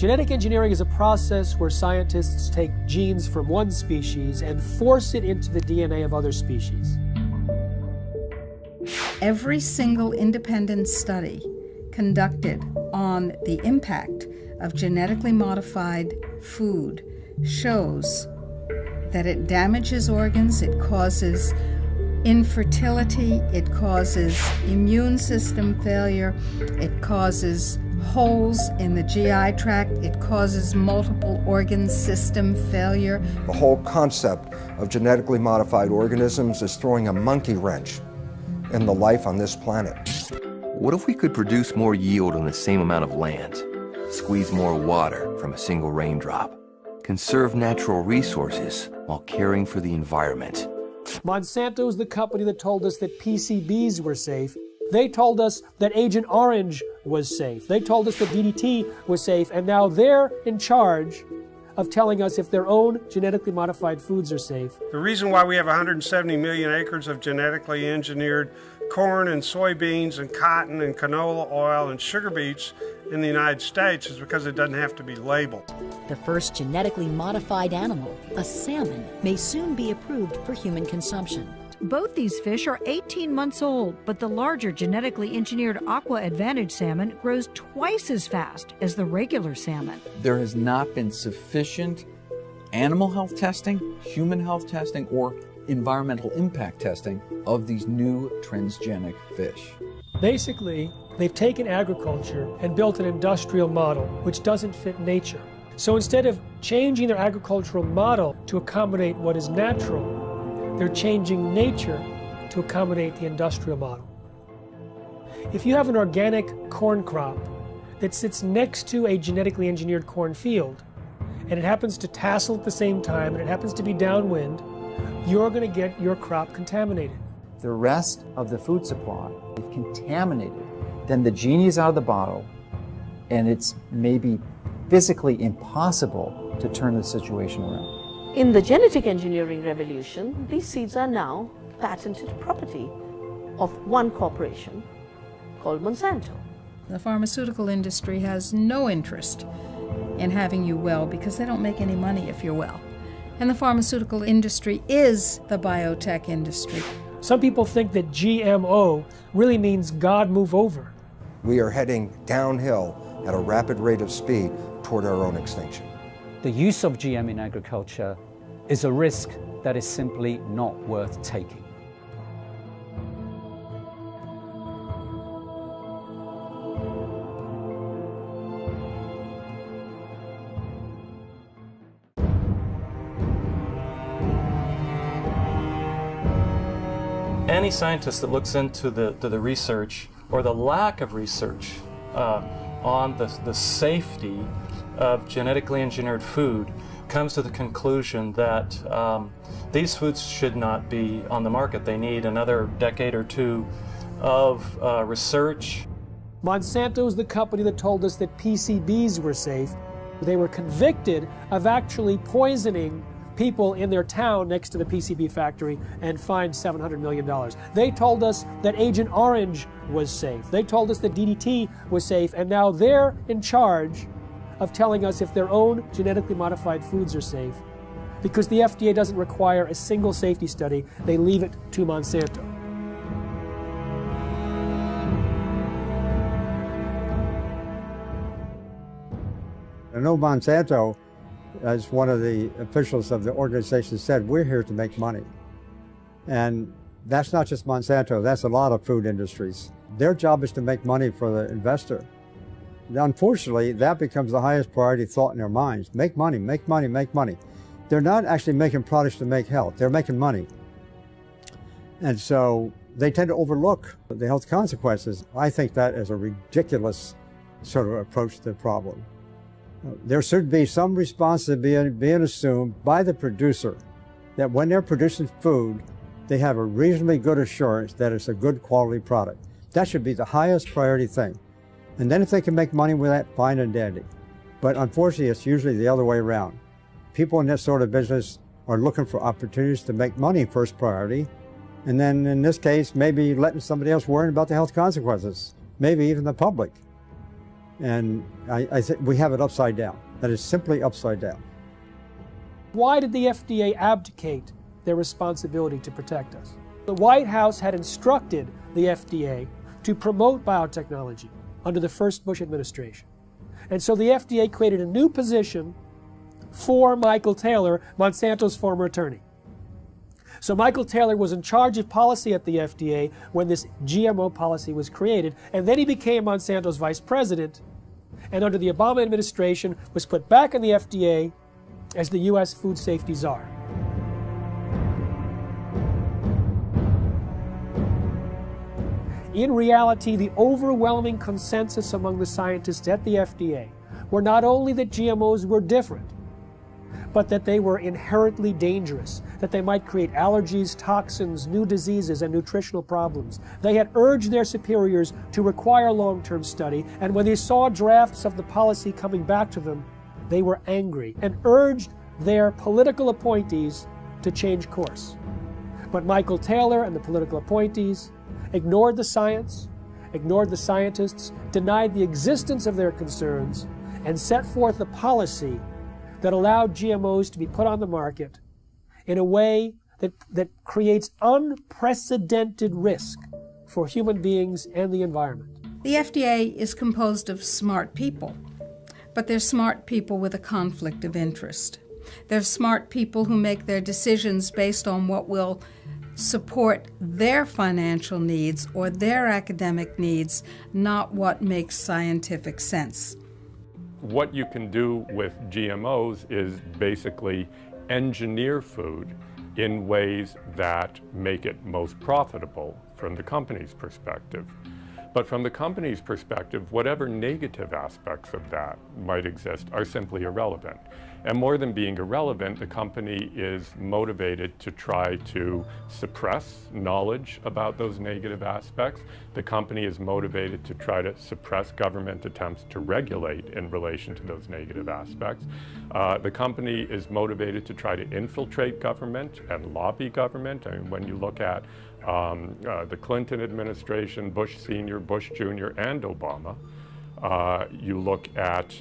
Genetic engineering is a process where scientists take genes from one species and force it into the DNA of other species. Every single independent study conducted on the impact of genetically modified food shows that it damages organs, it causes infertility, it causes immune system failure, it causes holes in the GI tract, it causes multiple organ system failure. The whole concept of genetically modified organisms is throwing a monkey wrench in the life on this planet. What if we could produce more yield on the same amount of land, squeeze more water from a single raindrop, conserve natural resources while caring for the environment? Monsanto is the company that told us that PCBs were safe. They told us that Agent Orange was safe. They told us that DDT was safe, and now they're in charge of telling us if their own genetically modified foods are safe. The reason why we have 170 million acres of genetically engineered corn and soybeans and cotton and canola oil and sugar beets in the United States is because it doesn't have to be labeled. The first genetically modified animal, a salmon, may soon be approved for human consumption. Both these fish are 18 months old, but the larger genetically engineered Aqua Advantage salmon grows twice as fast as the regular salmon. There has not been sufficient animal health testing, human health testing, or environmental impact testing of these new transgenic fish. Basically, they've taken agriculture and built an industrial model which doesn't fit nature. So instead of changing their agricultural model to accommodate what is natural, they're changing nature to accommodate the industrial model. If you have an organic corn crop that sits next to a genetically engineered corn field, and it happens to tassel at the same time, and it happens to be downwind, you're going to get your crop contaminated. The rest of the food supply is contaminated. Then the genie is out of the bottle, and it's maybe physically impossible to turn the situation around. In the genetic engineering revolution, these seeds are now patented property of one corporation called Monsanto. The pharmaceutical industry has no interest in having you well because they don't make any money if you're well. And the pharmaceutical industry is the biotech industry. Some people think that GMO really means God move over. We are heading downhill at a rapid rate of speed toward our own extinction. The use of GM in agriculture is a risk that is simply not worth taking. Any scientist that looks into the research or the lack of research on the safety of genetically engineered food comes to the conclusion that these foods should not be on the market. They need another decade or two of research. Monsanto is the company that told us that PCBs were safe. They were convicted of actually poisoning people in their town next to the PCB factory and fined $700 million. They told us that Agent Orange was safe. They told us that DDT was safe, and now they're in charge of telling us if their own genetically modified foods are safe. Because the FDA doesn't require a single safety study, they leave it to Monsanto. I know Monsanto, as one of the officials of the organization said, we're here to make money. And that's not just Monsanto, that's a lot of food industries. Their job is to make money for the investor. Unfortunately, that becomes the highest priority thought in their minds. Make money, make money, make money. They're not actually making products to make health, they're making money. And so they tend to overlook the health consequences. I think that is a ridiculous sort of approach to the problem. There should be some responsibility being assumed by the producer that when they're producing food, they have a reasonably good assurance that it's a good quality product. That should be the highest priority thing. And then if they can make money with that, fine and dandy. But unfortunately, it's usually the other way around. People in this sort of business are looking for opportunities to make money first priority. And then in this case, maybe letting somebody else worry about the health consequences, maybe even the public. And I think we have it upside down. That is simply upside down. Why did the FDA abdicate their responsibility to protect us? The White House had instructed the FDA to promote biotechnology under the first Bush administration. And so the FDA created a new position for Michael Taylor, Monsanto's former attorney. So Michael Taylor was in charge of policy at the FDA when this GMO policy was created, and then he became Monsanto's vice president, and under the Obama administration was put back in the FDA as the U.S. food safety czar. In reality, the overwhelming consensus among the scientists at the FDA were not only that GMOs were different, but that they were inherently dangerous, that they might create allergies, toxins, new diseases, and nutritional problems. They had urged their superiors to require long-term study, and when they saw drafts of the policy coming back to them, they were angry and urged their political appointees to change course. But Michael Taylor and the political appointees ignored the science, ignored the scientists, denied the existence of their concerns, and set forth a policy that allowed GMOs to be put on the market in a way that creates unprecedented risk for human beings and the environment. The FDA is composed of smart people, but they're smart people with a conflict of interest. They're smart people who make their decisions based on what will support their financial needs or their academic needs, not what makes scientific sense. What you can do with GMOs is basically engineer food in ways that make it most profitable from the company's perspective. But from the company's perspective, whatever negative aspects of that might exist are simply irrelevant. And more than being irrelevant, the company is motivated to try to suppress knowledge about those negative aspects. The company is motivated to try to suppress government attempts to regulate in relation to those negative aspects. The company is motivated to try to infiltrate government and lobby government. I mean, when you look at the Clinton administration, Bush Sr., Bush Jr., and Obama, you look at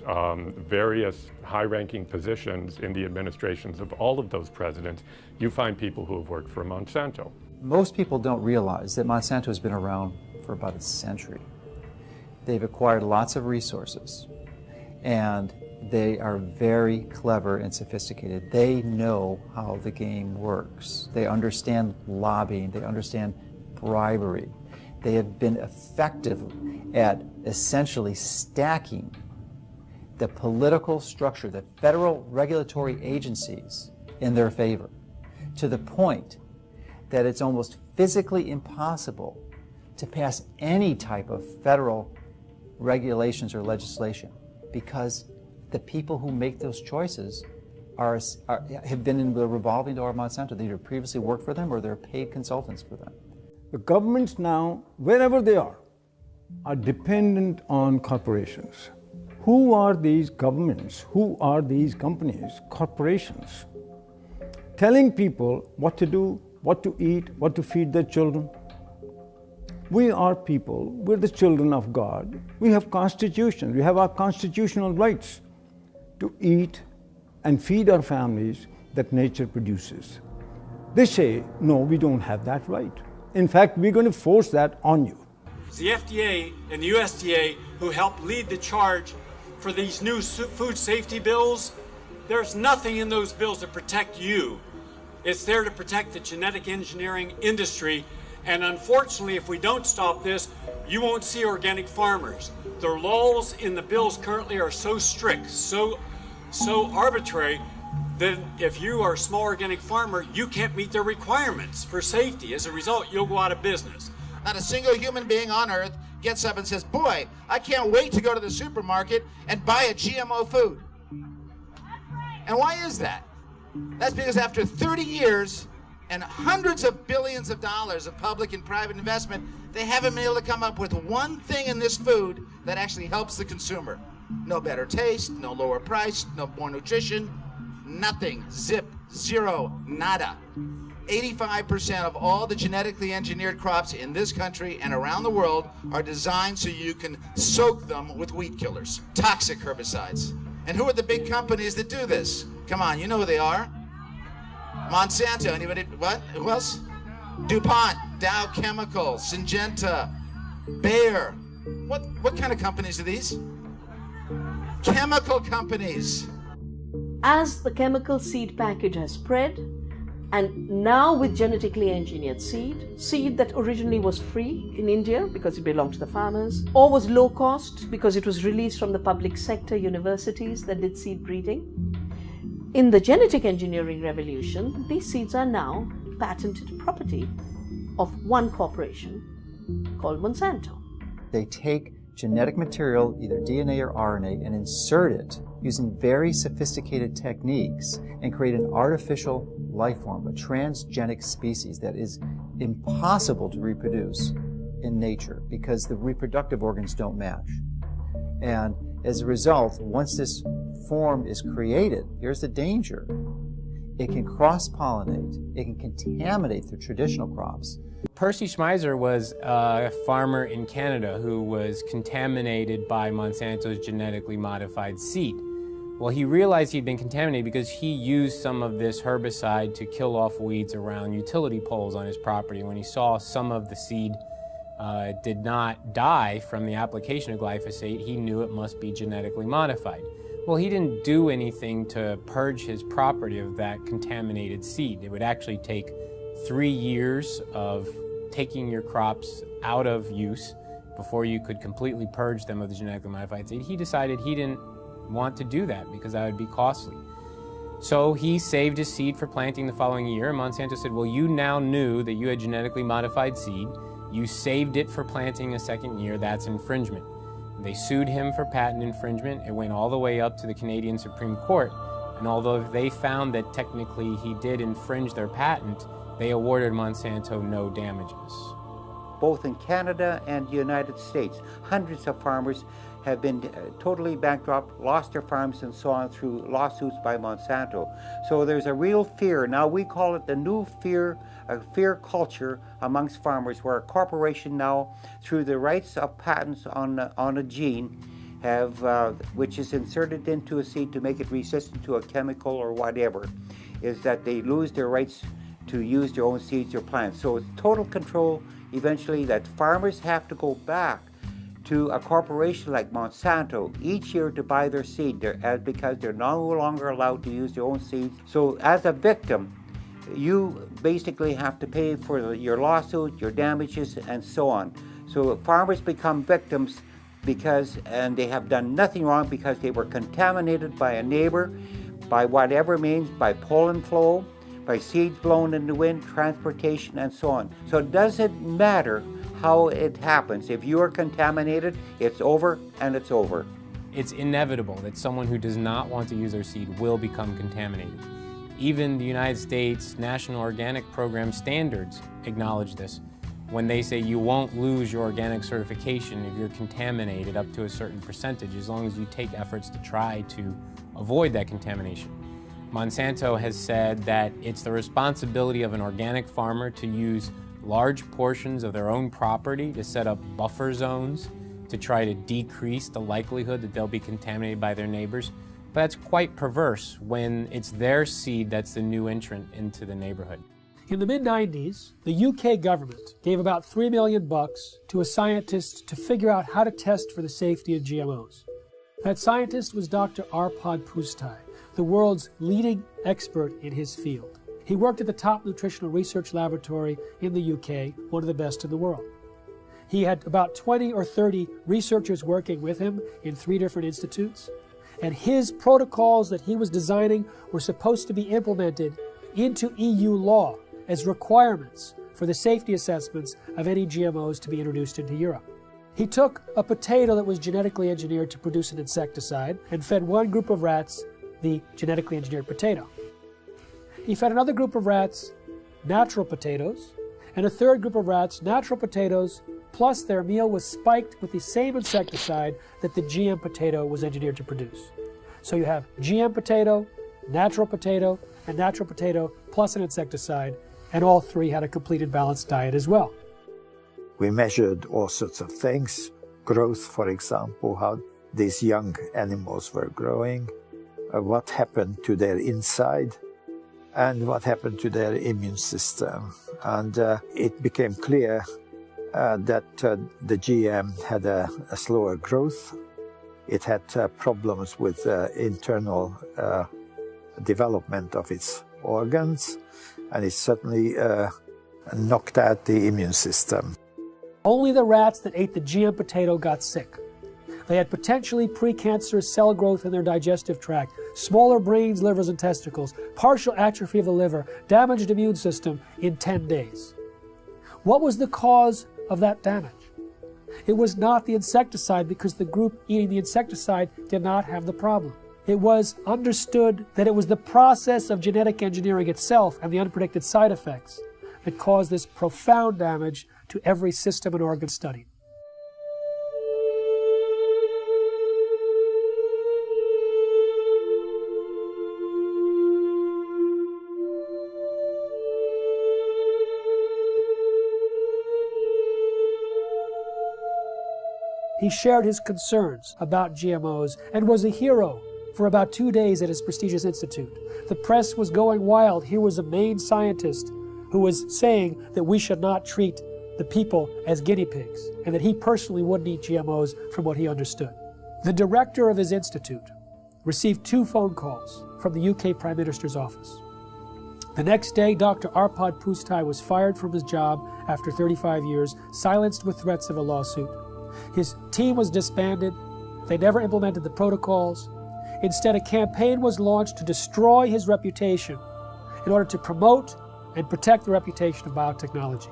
various high-ranking positions in the administrations of all of those presidents, you find people who have worked for Monsanto. Most people don't realize that Monsanto has been around for about a century. They've acquired lots of resources, and they are very clever and sophisticated. They know how the game works. They understand lobbying. They understand bribery. They have been effective at essentially stacking the political structure, the federal regulatory agencies in their favor, to the point that it's almost physically impossible to pass any type of federal regulations or legislation, because the people who make those choices have been in the revolving door of Monsanto. They either previously worked for them or they're paid consultants for them. The governments now, wherever they are dependent on corporations. Who are these governments? Who are these companies? Corporations. Telling people what to do, what to eat, what to feed their children. We are people, we're the children of God. We have constitutions, we have our constitutional rights to eat and feed our families that nature produces. They say, no, we don't have that right. In fact, we're going to force that on you. It's the FDA and the USDA who helped lead the charge for these new food safety bills. There's nothing in those bills to protect you. It's there to protect the genetic engineering industry. And unfortunately, if we don't stop this, you won't see organic farmers. The laws in the bills currently are so strict, so arbitrary, that if you are a small organic farmer, you can't meet their requirements for safety. As a result, you'll go out of business. Not a single human being on earth gets up and says, boy, I can't wait to go to the supermarket and buy a GMO food. And why is that? That's because after 30 years and hundreds of billions of dollars of public and private investment, they haven't been able to come up with one thing in this food that actually helps the consumer. No better taste, no lower price, no more nutrition, nothing. Zip, zero, nada. 85% of all the genetically engineered crops in this country and around the world are designed so you can soak them with weed killers, toxic herbicides. And who are the big companies that do this? Come on, you know who they are. Monsanto, anybody, what? Who else? DuPont, Dow Chemical, Syngenta, Bayer. What kind of companies are these? Chemical companies. As the chemical seed package has spread, and now with genetically engineered seed that originally was free in India because it belonged to the farmers, or was low cost because it was released from the public sector universities that did seed breeding. In the genetic engineering revolution, these seeds are now patented property of one corporation called Monsanto. They take genetic material, either DNA or RNA, and insert it using very sophisticated techniques and create an artificial life form, a transgenic species that is impossible to reproduce in nature because the reproductive organs don't match. And as a result, once this form is created, here's the danger. It can cross-pollinate, it can contaminate the traditional crops. Percy Schmeiser was a farmer in Canada who was contaminated by Monsanto's genetically modified seed. Well, he realized he'd been contaminated because he used some of this herbicide to kill off weeds around utility poles on his property. When he saw some of the seed did not die from the application of glyphosate, he knew it must be genetically modified. Well, he didn't do anything to purge his property of that contaminated seed. It would actually take 3 years of taking your crops out of use before you could completely purge them of the genetically modified seed. He decided he didn't want to do that because that would be costly. So he saved his seed for planting the following year, and Monsanto said, well, you now knew that you had genetically modified seed. You saved it for planting a second year. That's infringement. They sued him for patent infringement. It went all the way up to the Canadian Supreme Court, and although they found that technically he did infringe their patent, they awarded Monsanto no damages. Both in Canada and the United States, hundreds of farmers have been totally bankrupt, lost their farms and so on through lawsuits by Monsanto. So there's a real fear. Now we call it the new fear, a fear culture amongst farmers, where a corporation now, through the rights of patents on a gene, have which is inserted into a seed to make it resistant to a chemical or whatever, is that they lose their rights to use their own seeds or plants. So it's total control eventually that farmers have to go back to a corporation like Monsanto each year to buy their seed because they're no longer allowed to use their own seeds. So as a victim, you basically have to pay for your lawsuit, your damages, and so on. So farmers become victims and they have done nothing wrong because they were contaminated by a neighbor, by whatever means, by pollen flow, by seeds blown in the wind, transportation, and so on. So it doesn't matter how it happens. If you are contaminated, it's over and it's over. It's inevitable that someone who does not want to use their seed will become contaminated. Even the United States National Organic Program standards acknowledge this when they say you won't lose your organic certification if you're contaminated up to a certain percentage, as long as you take efforts to try to avoid that contamination. Monsanto has said that it's the responsibility of an organic farmer to use large portions of their own property to set up buffer zones to try to decrease the likelihood that they'll be contaminated by their neighbors. But that's quite perverse when it's their seed that's the new entrant into the neighborhood. In the mid-90s, the UK government gave about $3 million to a scientist to figure out how to test for the safety of GMOs. That scientist was Dr. Arpad Pusztai, the world's leading expert in his field. He worked at the top nutritional research laboratory in the UK, one of the best in the world. He had about 20 or 30 researchers working with him in 3 different institutes, and his protocols that he was designing were supposed to be implemented into EU law as requirements for the safety assessments of any GMOs to be introduced into Europe. He took a potato that was genetically engineered to produce an insecticide and fed one group of rats the genetically engineered potato. He fed another group of rats natural potatoes, and a third group of rats natural potatoes, plus their meal was spiked with the same insecticide that the GM potato was engineered to produce. So you have GM potato, and natural potato plus an insecticide and all three had a complete and balanced diet as well. We measured all sorts of things, growth, for example, how these young animals were growing, what happened to their inside, and what happened to their immune system. And it became clear that the GM had a slower growth. It had problems with internal development of its organs, and it certainly knocked out the immune system. Only the rats that ate the GM potato got sick. They had potentially precancerous cell growth in their digestive tract, smaller brains, livers, and testicles, partial atrophy of the liver, damaged immune system in 10 days. What was the cause of that damage? It was not the insecticide, because the group eating the insecticide did not have the problem. It was understood that it was the process of genetic engineering itself and the unpredicted side effects that caused this profound damage to every system and organ studied. He shared his concerns about GMOs and was a hero for about 2 days at his prestigious institute. The press was going wild. Here was a main scientist who was saying that we should not treat the people as guinea pigs, and that he personally wouldn't eat GMOs from what he understood. The director of his institute received 2 phone calls from the UK Prime Minister's office. The next day, Dr. Arpad Pustai was fired from his job after 35 years, silenced with threats of a lawsuit. His team was disbanded. They never implemented the protocols. Instead, a campaign was launched to destroy his reputation in order to promote and protect the reputation of biotechnology.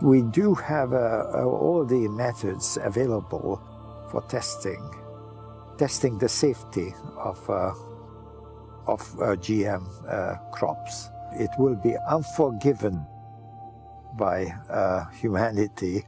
We do have all the methods available for testing the safety of GM crops. It will be unforgiven by humanity.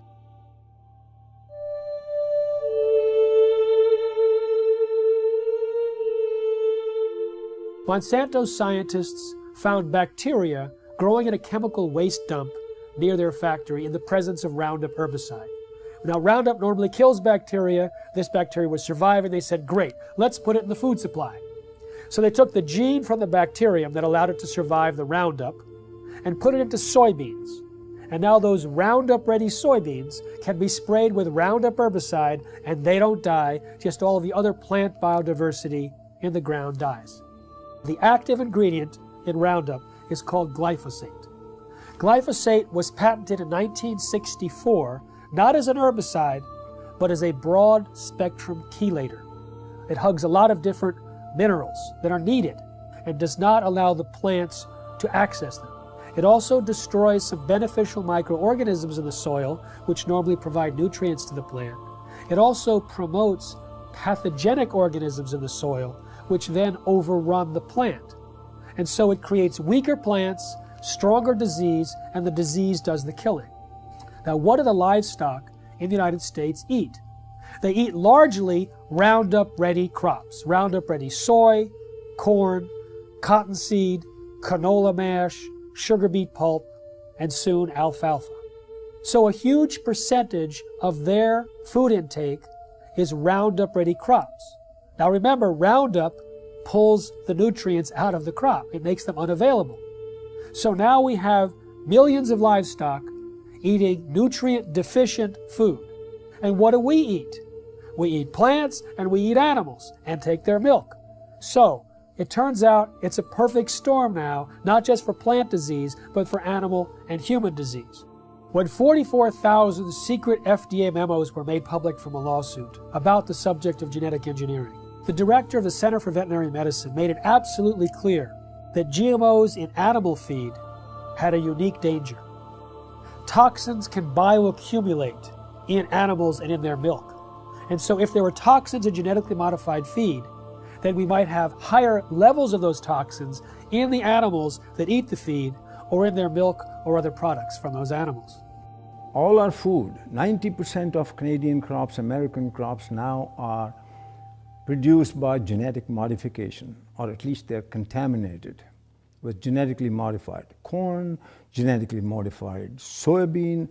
Monsanto scientists found bacteria growing in a chemical waste dump near their factory in the presence of Roundup herbicide. Now, Roundup normally kills bacteria. This bacteria was surviving. They said, great, let's put it in the food supply. So they took the gene from the bacterium that allowed it to survive the Roundup and put it into soybeans. And now those Roundup-ready soybeans can be sprayed with Roundup herbicide, and they don't die. Just all of the other plant biodiversity in the ground dies. The active ingredient in Roundup is called glyphosate. Glyphosate was patented in 1964, not as an herbicide, but as a broad-spectrum chelator. It hugs a lot of different minerals that are needed and does not allow the plants to access them. It also destroys some beneficial microorganisms in the soil, which normally provide nutrients to the plant. It also promotes pathogenic organisms in the soil, which then overrun the plant. And so it creates weaker plants, stronger disease, and the disease does the killing. Now, what do the livestock in the United States eat? They eat largely Roundup-ready crops. Roundup-ready soy, corn, cottonseed, canola mash, sugar beet pulp, and soon alfalfa. So a huge percentage of their food intake is Roundup-ready crops. Now remember, Roundup pulls the nutrients out of the crop. It makes them unavailable. So now we have millions of livestock eating nutrient-deficient food. And what do we eat? We eat plants and we eat animals and take their milk. So it turns out it's a perfect storm now, not just for plant disease, but for animal and human disease. When 44,000 secret FDA memos were made public from a lawsuit about the subject of genetic engineering, the director of the Center for Veterinary Medicine made it absolutely clear that GMOs in animal feed had a unique danger. Toxins can bioaccumulate in animals and in their milk. And so if there were toxins in genetically modified feed, then we might have higher levels of those toxins in the animals that eat the feed or in their milk or other products from those animals. All our food, 90% of Canadian crops, American crops now are produced by genetic modification, or at least they're contaminated. with genetically modified corn, genetically modified soybean,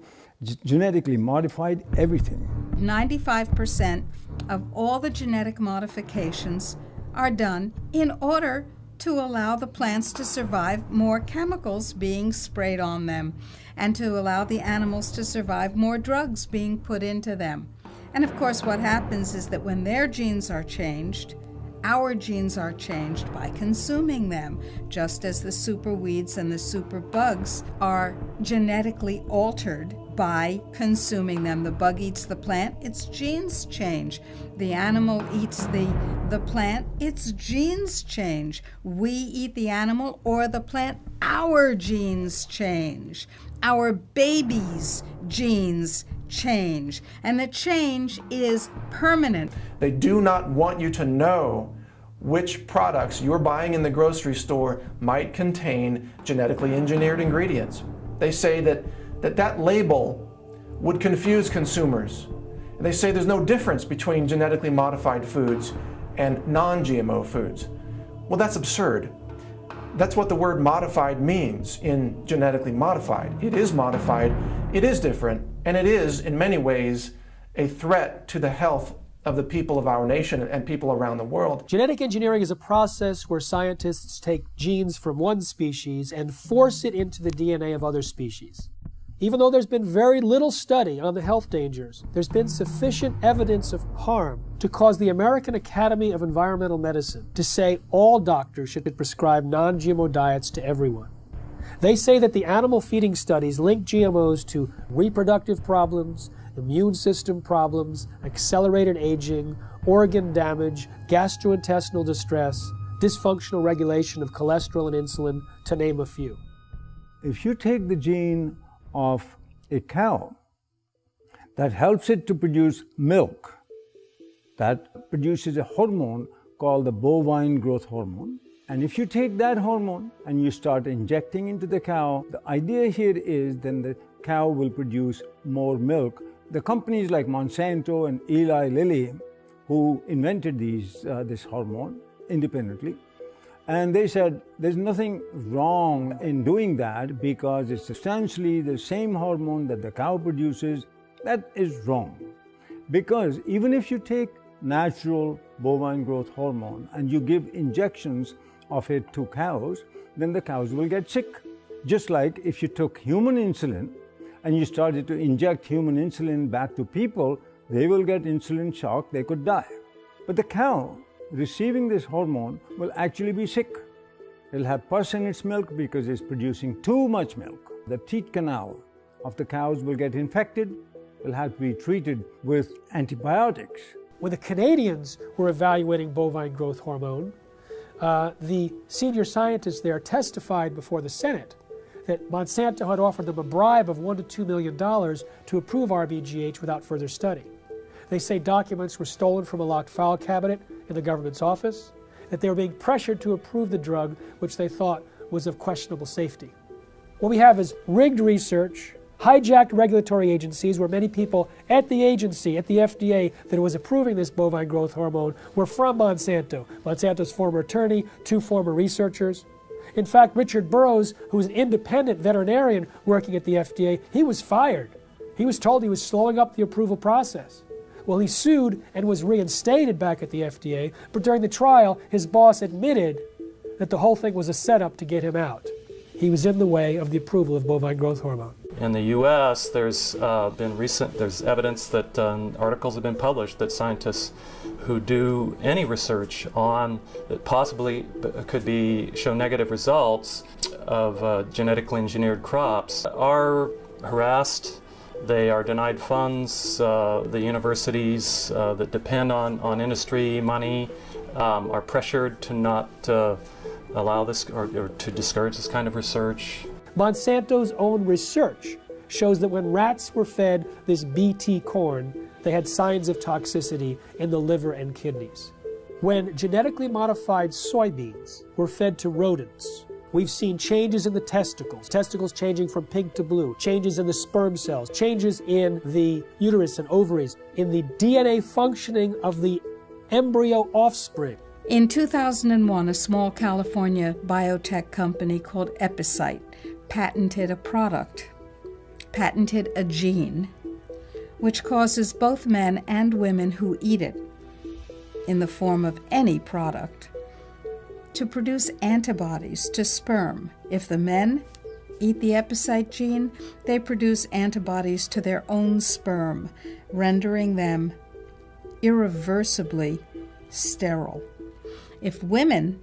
genetically modified everything. 95% of all the genetic modifications are done in order to allow the plants to survive more chemicals being sprayed on them and to allow the animals to survive more drugs being put into them. And of course, what happens is that when their genes are changed, our genes are changed by consuming them, just as the super weeds and the super bugs are genetically altered by consuming them. The bug eats the plant, its genes change. The animal eats the plant, its genes change. We eat the animal or the plant, our genes change. Our babies' genes change, and the change is permanent. They do not want you to know which products you're buying in the grocery store might contain genetically engineered ingredients. They say that label would confuse consumers. They say there's no difference between genetically modified foods and non-GMO foods. Well, that's absurd. That's what the word modified means in genetically modified. It is modified, it is different, and it is, in many ways, a threat to the health of the people of our nation and people around the world. Genetic engineering is a process where scientists take genes from one species and force it into the DNA of other species. Even though there's been very little study on the health dangers, there's been sufficient evidence of harm to cause the American Academy of Environmental Medicine to say all doctors should prescribe non-GMO diets to everyone. They say that the animal feeding studies link GMOs to reproductive problems, immune system problems, accelerated aging, organ damage, gastrointestinal distress, dysfunctional regulation of cholesterol and insulin, to name a few. If you take the gene of a cow that helps it to produce milk, that produces a hormone called the bovine growth hormone, and if you take that hormone and you start injecting into the cow, the idea here is then the cow will produce more milk. The companies like Monsanto and Eli Lilly, who invented this hormone independently, and they said there's nothing wrong in doing that because it's substantially the same hormone that the cow produces. That is wrong. Because even if you take natural bovine growth hormone and you give injections of it to cows, then the cows will get sick. Just like if you took human insulin and you started to inject human insulin back to people, they will get insulin shock, they could die. But the cow receiving this hormone will actually be sick. It'll have pus in its milk because it's producing too much milk. The teat canal of the cows will get infected, will have to be treated with antibiotics. When the Canadians were evaluating bovine growth hormone, the senior scientists there testified before the Senate that Monsanto had offered them a bribe of $1 to $2 million to approve RBGH without further study. They say documents were stolen from a locked file cabinet in the government's office, that they were being pressured to approve the drug, which they thought was of questionable safety. What we have is rigged research, hijacked regulatory agencies where many people at the agency, at the FDA, that was approving this bovine growth hormone were from Monsanto. Monsanto's former attorney, 2 former researchers. In fact, Richard Burroughs, who was an independent veterinarian working at the FDA, he was fired. He was told he was slowing up the approval process. Well, he sued and was reinstated back at the FDA, but during the trial, his boss admitted that the whole thing was a setup to get him out. He was in the way of the approval of bovine growth hormone. In the U.S., there's evidence that articles have been published that scientists who do any research on that possibly could show negative results of genetically engineered crops are harassed. They are denied funds. The universities that depend on industry money are pressured to not allow this or to discourage this kind of research. Monsanto's own research shows that when rats were fed this BT corn, they had signs of toxicity in the liver and kidneys. When genetically modified soybeans were fed to rodents, we've seen changes in the testicles changing from pink to blue, changes in the sperm cells, changes in the uterus and ovaries, in the DNA functioning of the embryo offspring. In 2001, a small California biotech company called Epicite patented a gene, which causes both men and women who eat it, in the form of any product, to produce antibodies to sperm. If the men eat the Epicite gene, they produce antibodies to their own sperm, rendering them irreversibly sterile. If women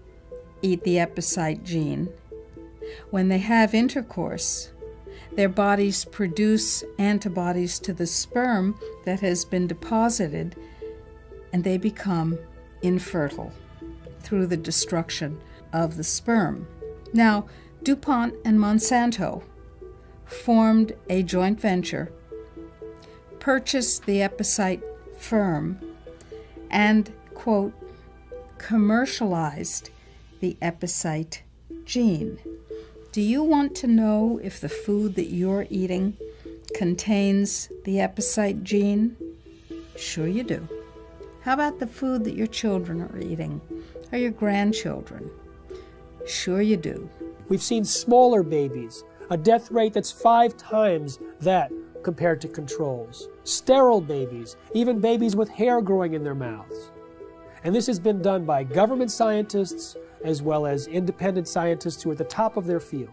eat the Epicite gene, when they have intercourse, their bodies produce antibodies to the sperm that has been deposited, and they become infertile through the destruction of the sperm. Now, DuPont and Monsanto formed a joint venture, purchased the Epicite firm, and, quote, commercialized the Epicite gene. Do you want to know if the food that you're eating contains the Epicite gene? Sure you do. How about the food that your children are eating, or your grandchildren? Sure you do. We've seen smaller babies, a death rate that's 5 times that compared to controls. Sterile babies, even babies with hair growing in their mouths. And this has been done by government scientists as well as independent scientists who are at the top of their field.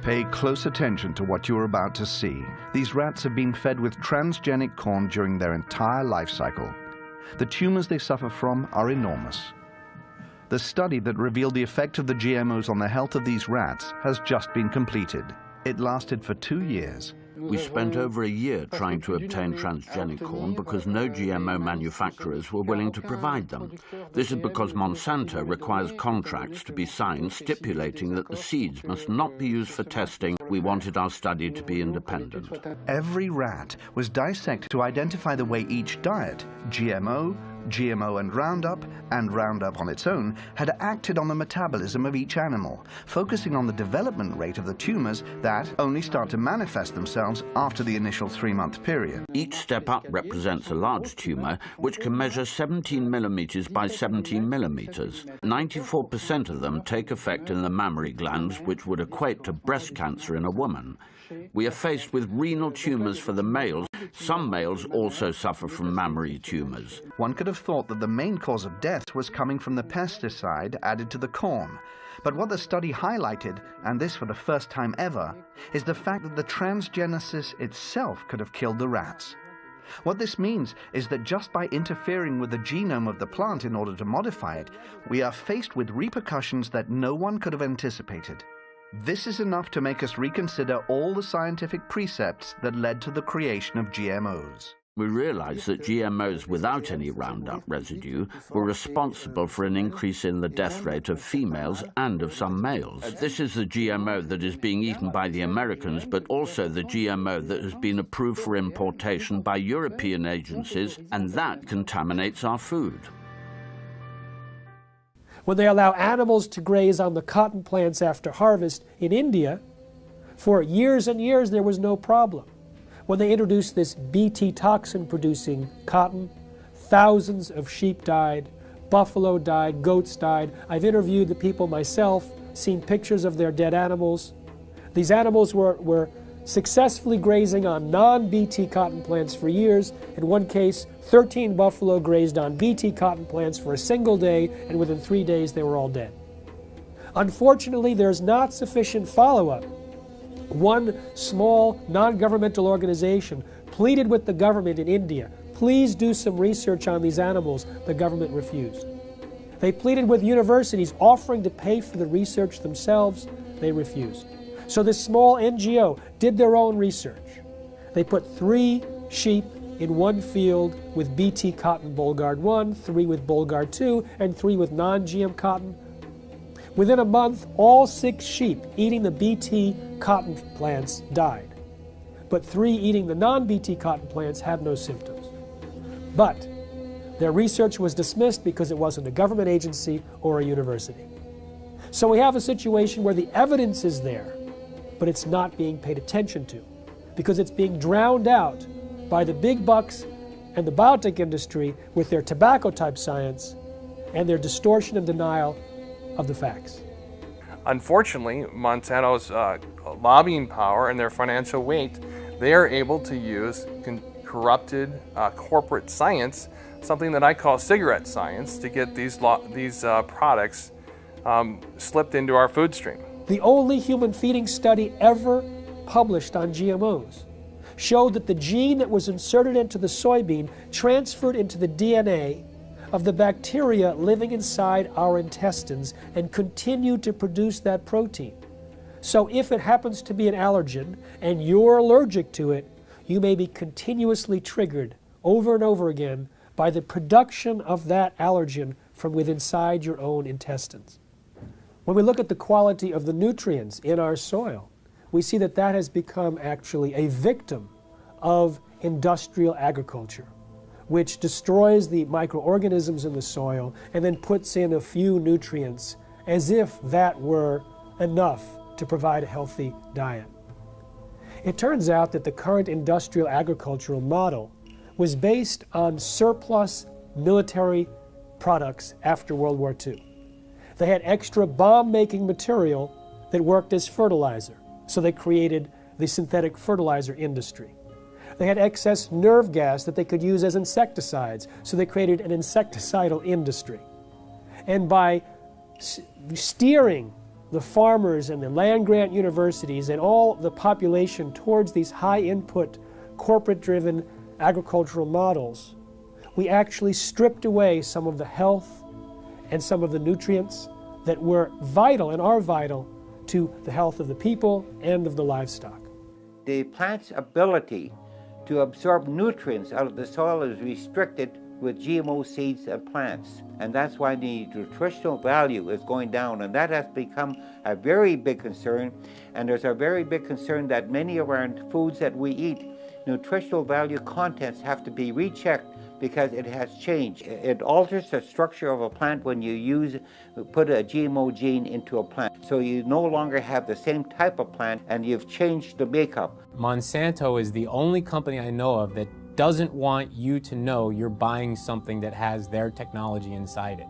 Pay close attention to what you're about to see. These rats have been fed with transgenic corn during their entire life cycle. The tumors they suffer from are enormous. The study that revealed the effect of the GMOs on the health of these rats has just been completed. It lasted for 2 years. We spent over a year trying to obtain transgenic corn because no GMO manufacturers were willing to provide them. This is because Monsanto requires contracts to be signed stipulating that the seeds must not be used for testing. We wanted our study to be independent. Every rat was dissected to identify the way each diet, GMO, GMO and Roundup on its own, had acted on the metabolism of each animal, focusing on the development rate of the tumors that only start to manifest themselves after the initial 3-month period. Each step up represents a large tumor, which can measure 17 millimeters by 17 millimeters. 94% of them take effect in the mammary glands, which would equate to breast cancer in a woman. We are faced with renal tumors for the males. Some males also suffer from mammary tumors. One could have thought that the main cause of death was coming from the pesticide added to the corn. But what the study highlighted, and this for the first time ever, is the fact that the transgenesis itself could have killed the rats. What this means is that just by interfering with the genome of the plant in order to modify it, we are faced with repercussions that no one could have anticipated. This is enough to make us reconsider all the scientific precepts that led to the creation of GMOs. We realized that GMOs without any Roundup residue were responsible for an increase in the death rate of females and of some males. This is the GMO that is being eaten by the Americans, but also the GMO that has been approved for importation by European agencies, and that contaminates our food. When they allow animals to graze on the cotton plants after harvest in India, for years and years there was no problem. When they introduced this Bt toxin-producing cotton, thousands of sheep died, buffalo died, goats died. I've interviewed the people myself, seen pictures of their dead animals. These animals were successfully grazing on non-Bt cotton plants for years. In one case, 13 buffalo grazed on Bt cotton plants for a single day, and within 3 days they were all dead. Unfortunately, there's not sufficient follow-up. One small non-governmental organization pleaded with the government in India, please do some research on these animals. The government refused. They pleaded with universities offering to pay for the research themselves. They refused. So this small NGO did their own research. They put 3 sheep in one field with Bt cotton Bolgard 1, 3 with Bolgard 2, and 3 with non-GM cotton. Within a month, all 6 sheep eating the Bt cotton plants died. But 3 eating the non-Bt cotton plants had no symptoms. But their research was dismissed because it wasn't a government agency or a university. So we have a situation where the evidence is there, but it's not being paid attention to because it's being drowned out by the big bucks and the biotech industry with their tobacco-type science and their distortion and denial of the facts. Unfortunately, Monsanto's lobbying power and their financial weight, they are able to use corrupted corporate science, something that I call cigarette science, to get these products slipped into our food stream. The only human feeding study ever published on GMOs showed that the gene that was inserted into the soybean transferred into the DNA of the bacteria living inside our intestines and continued to produce that protein. So if it happens to be an allergen and you're allergic to it, you may be continuously triggered over and over again by the production of that allergen from within inside your own intestines. When we look at the quality of the nutrients in our soil, we see that that has become actually a victim of industrial agriculture, which destroys the microorganisms in the soil and then puts in a few nutrients as if that were enough to provide a healthy diet. It turns out that the current industrial agricultural model was based on surplus military products after World War II. They had extra bomb-making material that worked as fertilizer, so they created the synthetic fertilizer industry. They had excess nerve gas that they could use as insecticides, so they created an insecticidal industry. And by steering the farmers and the land-grant universities and all the population towards these high-input, corporate-driven agricultural models, we actually stripped away some of the health and some of the nutrients that were vital and are vital to the health of the people and of the livestock. The plant's ability to absorb nutrients out of the soil is restricted with GMO seeds and plants. And that's why the nutritional value is going down, and that has become a very big concern. And there's a very big concern that many of our foods that we eat, nutritional value contents have to be rechecked because it has changed. It alters the structure of a plant when you put a GMO gene into a plant. So you no longer have the same type of plant and you've changed the makeup. Monsanto is the only company I know of that doesn't want you to know you're buying something that has their technology inside it.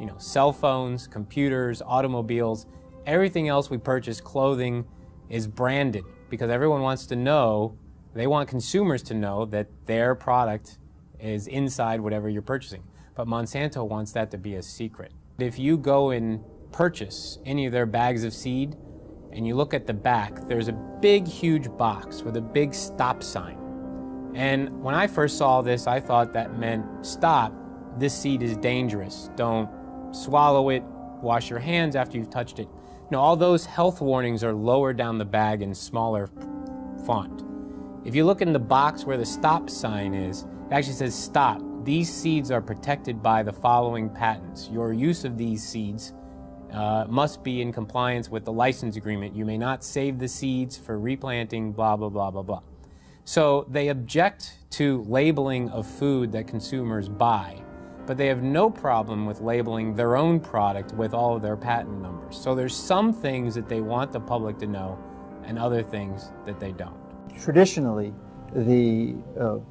You know, cell phones, computers, automobiles, everything else we purchase, clothing, is branded because everyone wants to know, they want consumers to know that their product is inside whatever you're purchasing. But Monsanto wants that to be a secret. If you go and purchase any of their bags of seed and you look at the back, there's a big, huge box with a big stop sign. And when I first saw this, I thought that meant stop, this seed is dangerous. Don't swallow it, wash your hands after you've touched it. You know, all those health warnings are lower down the bag in smaller font. If you look in the box where the stop sign is, it actually says stop. These seeds are protected by the following patents. Your use of these seeds must be in compliance with the license agreement. You may not save the seeds for replanting, blah, blah, blah, blah, blah. So they object to labeling of food that consumers buy, but they have no problem with labeling their own product with all of their patent numbers. So there's some things that they want the public to know and other things that they don't. Traditionally, the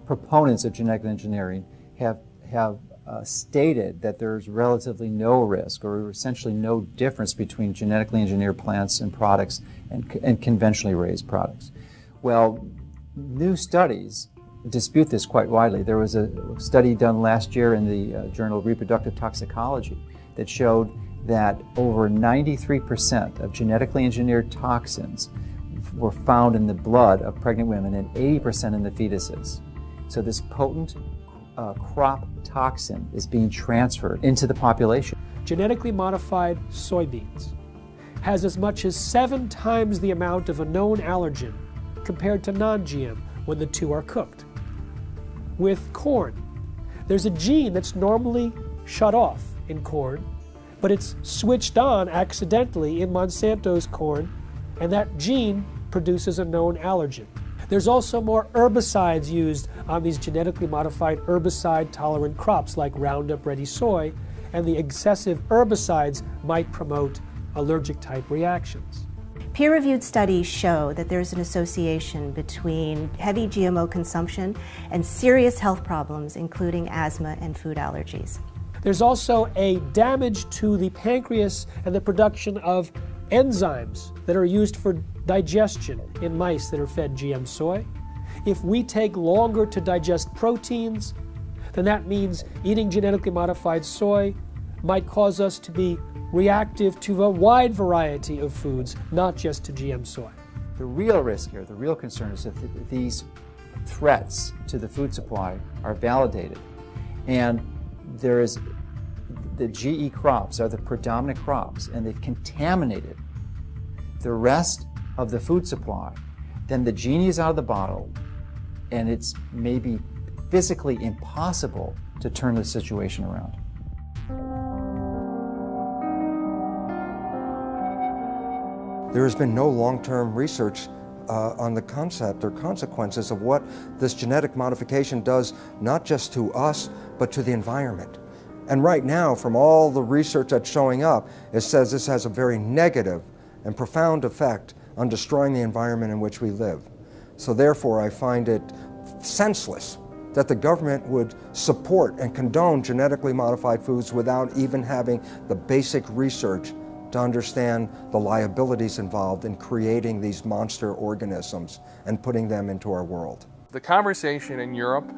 proponents of genetic engineering have stated that there's relatively no risk or essentially no difference between genetically engineered plants and products and conventionally raised products. Well, new studies dispute this quite widely. There was a study done last year in the Journal of Reproductive Toxicology that showed that over 93% of genetically engineered toxins were found in the blood of pregnant women and 80% in the fetuses. So this potent crop toxin is being transferred into the population. Genetically modified soybeans has as much as 7 times the amount of a known allergen compared to non-GM when the two are cooked. With corn, there's a gene that's normally shut off in corn, but it's switched on accidentally in Monsanto's corn, and that gene produces a known allergen. There's also more herbicides used on these genetically modified herbicide-tolerant crops like Roundup Ready soy, and the excessive herbicides might promote allergic-type reactions. Peer-reviewed studies show that there's an association between heavy GMO consumption and serious health problems, including asthma and food allergies. There's also a damage to the pancreas and the production of enzymes that are used for digestion in mice that are fed GM soy. If we take longer to digest proteins, then that means eating genetically modified soy might cause us to be reactive to a wide variety of foods, not just to GM soy. The real risk here, the real concern is if these threats to the food supply are validated, and there is the GE crops are the predominant crops, and they've contaminated the rest of the food supply, then the genie is out of the bottle, and it's maybe physically impossible to turn the situation around. There has been no long-term research on the concept or consequences of what this genetic modification does, not just to us, but to the environment. And right now, from all the research that's showing up, it says this has a very negative and profound effect on destroying the environment in which we live. So therefore, I find it senseless that the government would support and condone genetically modified foods without even having the basic research to understand the liabilities involved in creating these monster organisms and putting them into our world. The conversation in Europe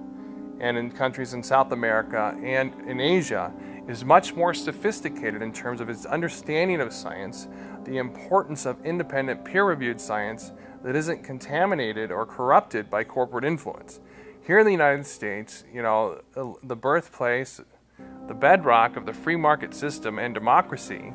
and in countries in South America and in Asia is much more sophisticated in terms of its understanding of science, the importance of independent peer-reviewed science that isn't contaminated or corrupted by corporate influence. Here in the United States, you know, the birthplace, the bedrock of the free market system and democracy,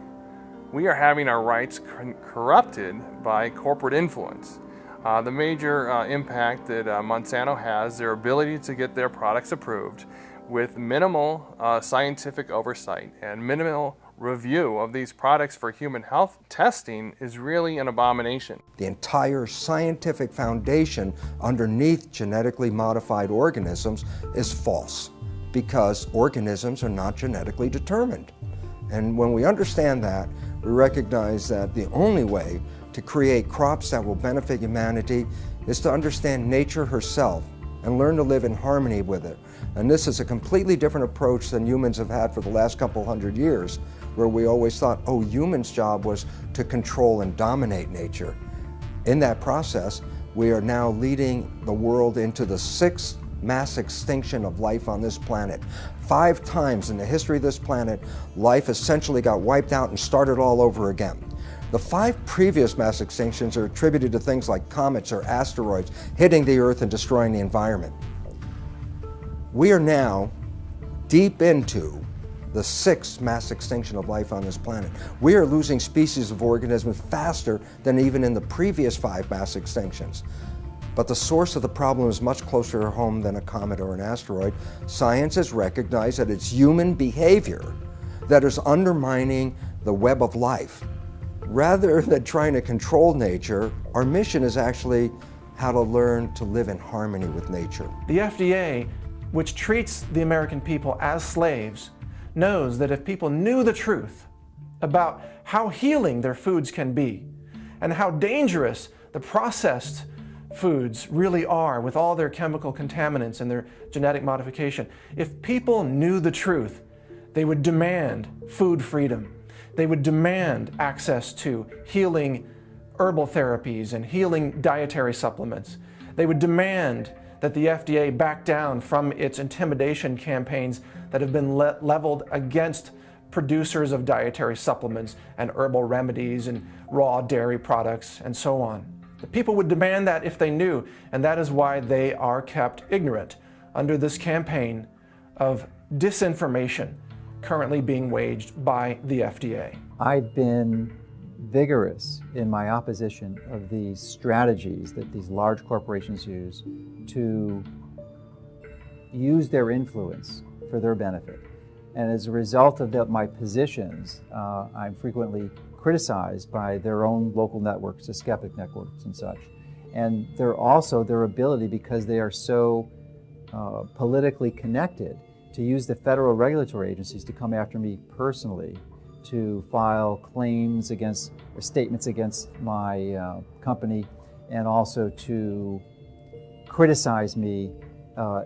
we are having our rights corrupted by corporate influence. The major impact that Monsanto has, their ability to get their products approved with minimal scientific oversight and minimal review of these products for human health testing, is really an abomination. The entire scientific foundation underneath genetically modified organisms is false, because organisms are not genetically determined. And when we understand that, we recognize that the only way to create crops that will benefit humanity is to understand nature herself and learn to live in harmony with it. And this is a completely different approach than humans have had for the last couple hundred years, where we always thought, oh, humans' job was to control and dominate nature. In that process, we are now leading the world into the 6th mass extinction of life on this planet. 5 times in the history of this planet, life essentially got wiped out and started all over again. The 5 previous mass extinctions are attributed to things like comets or asteroids hitting the Earth and destroying the environment. We are now deep into the 6th mass extinction of life on this planet. We are losing species of organisms faster than even in the previous 5 mass extinctions. But the source of the problem is much closer to home than a comet or an asteroid. Science has recognized that it's human behavior that is undermining the web of life. Rather than trying to control nature, our mission is actually how to learn to live in harmony with nature. The FDA, which treats the American people as slaves, knows that if people knew the truth about how healing their foods can be and how dangerous the processed foods really are with all their chemical contaminants and their genetic modification, if people knew the truth, they would demand food freedom. They would demand access to healing herbal therapies and healing dietary supplements. They would demand that the FDA back down from its intimidation campaigns that have been leveled against producers of dietary supplements and herbal remedies and raw dairy products and so on. The people would demand that if they knew, and that is why they are kept ignorant under this campaign of disinformation currently being waged by the FDA. I've been vigorous in my opposition of these strategies that these large corporations use to use their influence for their benefit. And as a result of my positions, I'm frequently criticized by their own local networks, the skeptic networks and such. And they're also their ability, because they are so politically connected, to use the federal regulatory agencies to come after me personally, to file claims against or statements against my company, and also to criticize me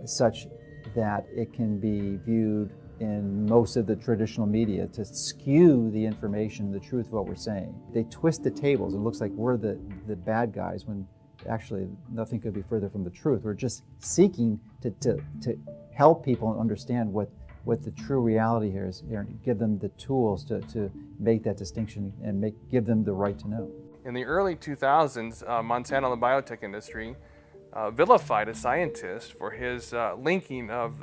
such that it can be viewed in most of the traditional media to skew the information, the truth of what we're saying. They twist the tables. It looks like we're the bad guys when actually nothing could be further from the truth. We're just seeking to help people understand what the true reality here is, and give them the tools to make that distinction and give them the right to know. In the early 2000s, Monsanto and the biotech industry vilified a scientist for his linking of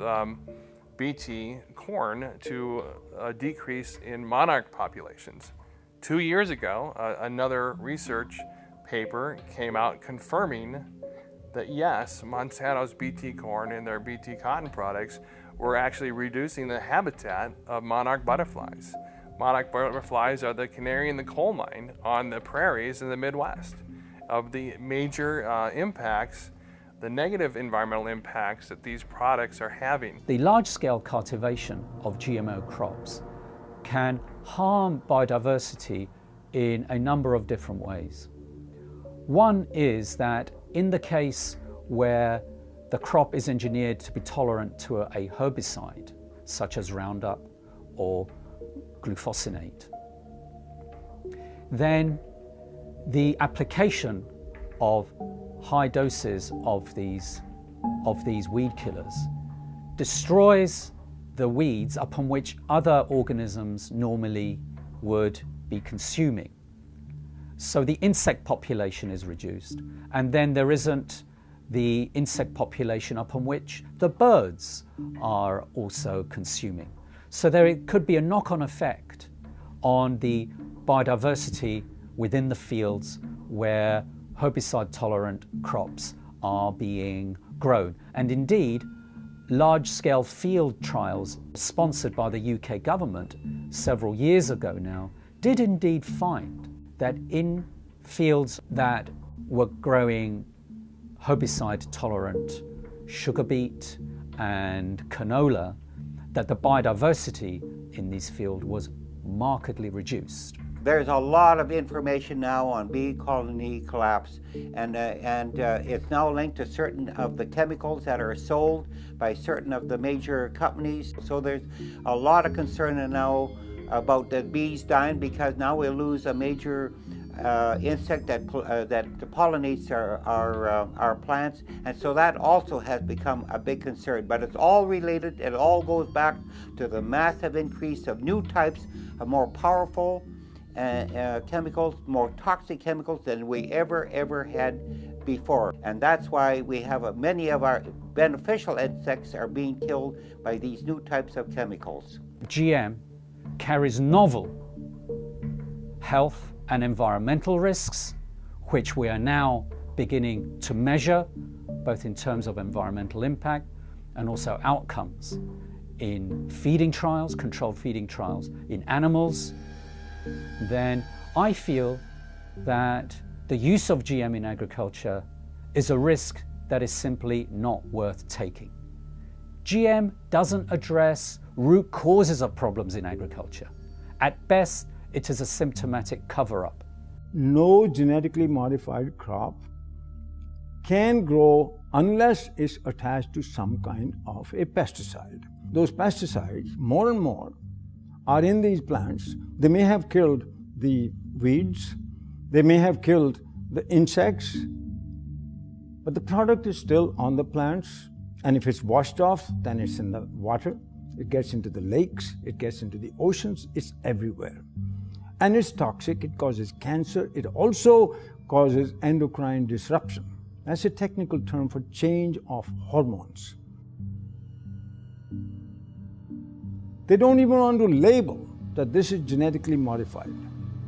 Bt corn to a decrease in monarch populations. 2 years ago, another research paper came out confirming that yes, Monsanto's Bt corn and their Bt cotton products were actually reducing the habitat of monarch butterflies. Monarch butterflies are the canary in the coal mine on the prairies in the Midwest. Of the major impacts, the negative environmental impacts that these products are having. The large-scale cultivation of GMO crops can harm biodiversity in a number of different ways. One is that in the case where the crop is engineered to be tolerant to a herbicide, such as Roundup or glufosinate, then the application of high doses of these weed killers destroys the weeds upon which other organisms normally would be consuming. So the insect population is reduced, and then there isn't the insect population upon which the birds are also consuming. So there could be a knock-on effect on the biodiversity within the fields where herbicide-tolerant crops are being grown. And indeed, large-scale field trials sponsored by the UK government several years ago now did indeed find that in fields that were growing herbicide-tolerant sugar beet and canola, that the biodiversity in these fields was markedly reduced. There's a lot of information now on bee colony collapse, and it's now linked to certain of the chemicals that are sold by certain of the major companies. So there's a lot of concern now about the bees dying, because now we'll lose a major insect that pollinates our plants, and so that also has become a big concern. But it's all related. It all goes back to the massive increase of new types of more powerful chemicals, more toxic chemicals than we ever had before. And that's why we have many of our beneficial insects are being killed by these new types of chemicals. GM carries novel health and environmental risks, which we are now beginning to measure, both in terms of environmental impact and also outcomes in feeding trials, controlled feeding trials in animals. Then I feel that the use of GM in agriculture is a risk that is simply not worth taking. GM doesn't address root causes of problems in agriculture. At best, it is a symptomatic cover-up. No genetically modified crop can grow unless it's attached to some kind of a pesticide. Those pesticides, more and more, are in these plants. They may have killed the weeds, they may have killed the insects, but the product is still on the plants, and if it's washed off, then it's in the water, it gets into the lakes, it gets into the oceans, it's everywhere. And it's toxic, it causes cancer, it also causes endocrine disruption. That's a technical term for change of hormones. They don't even want to label that this is genetically modified.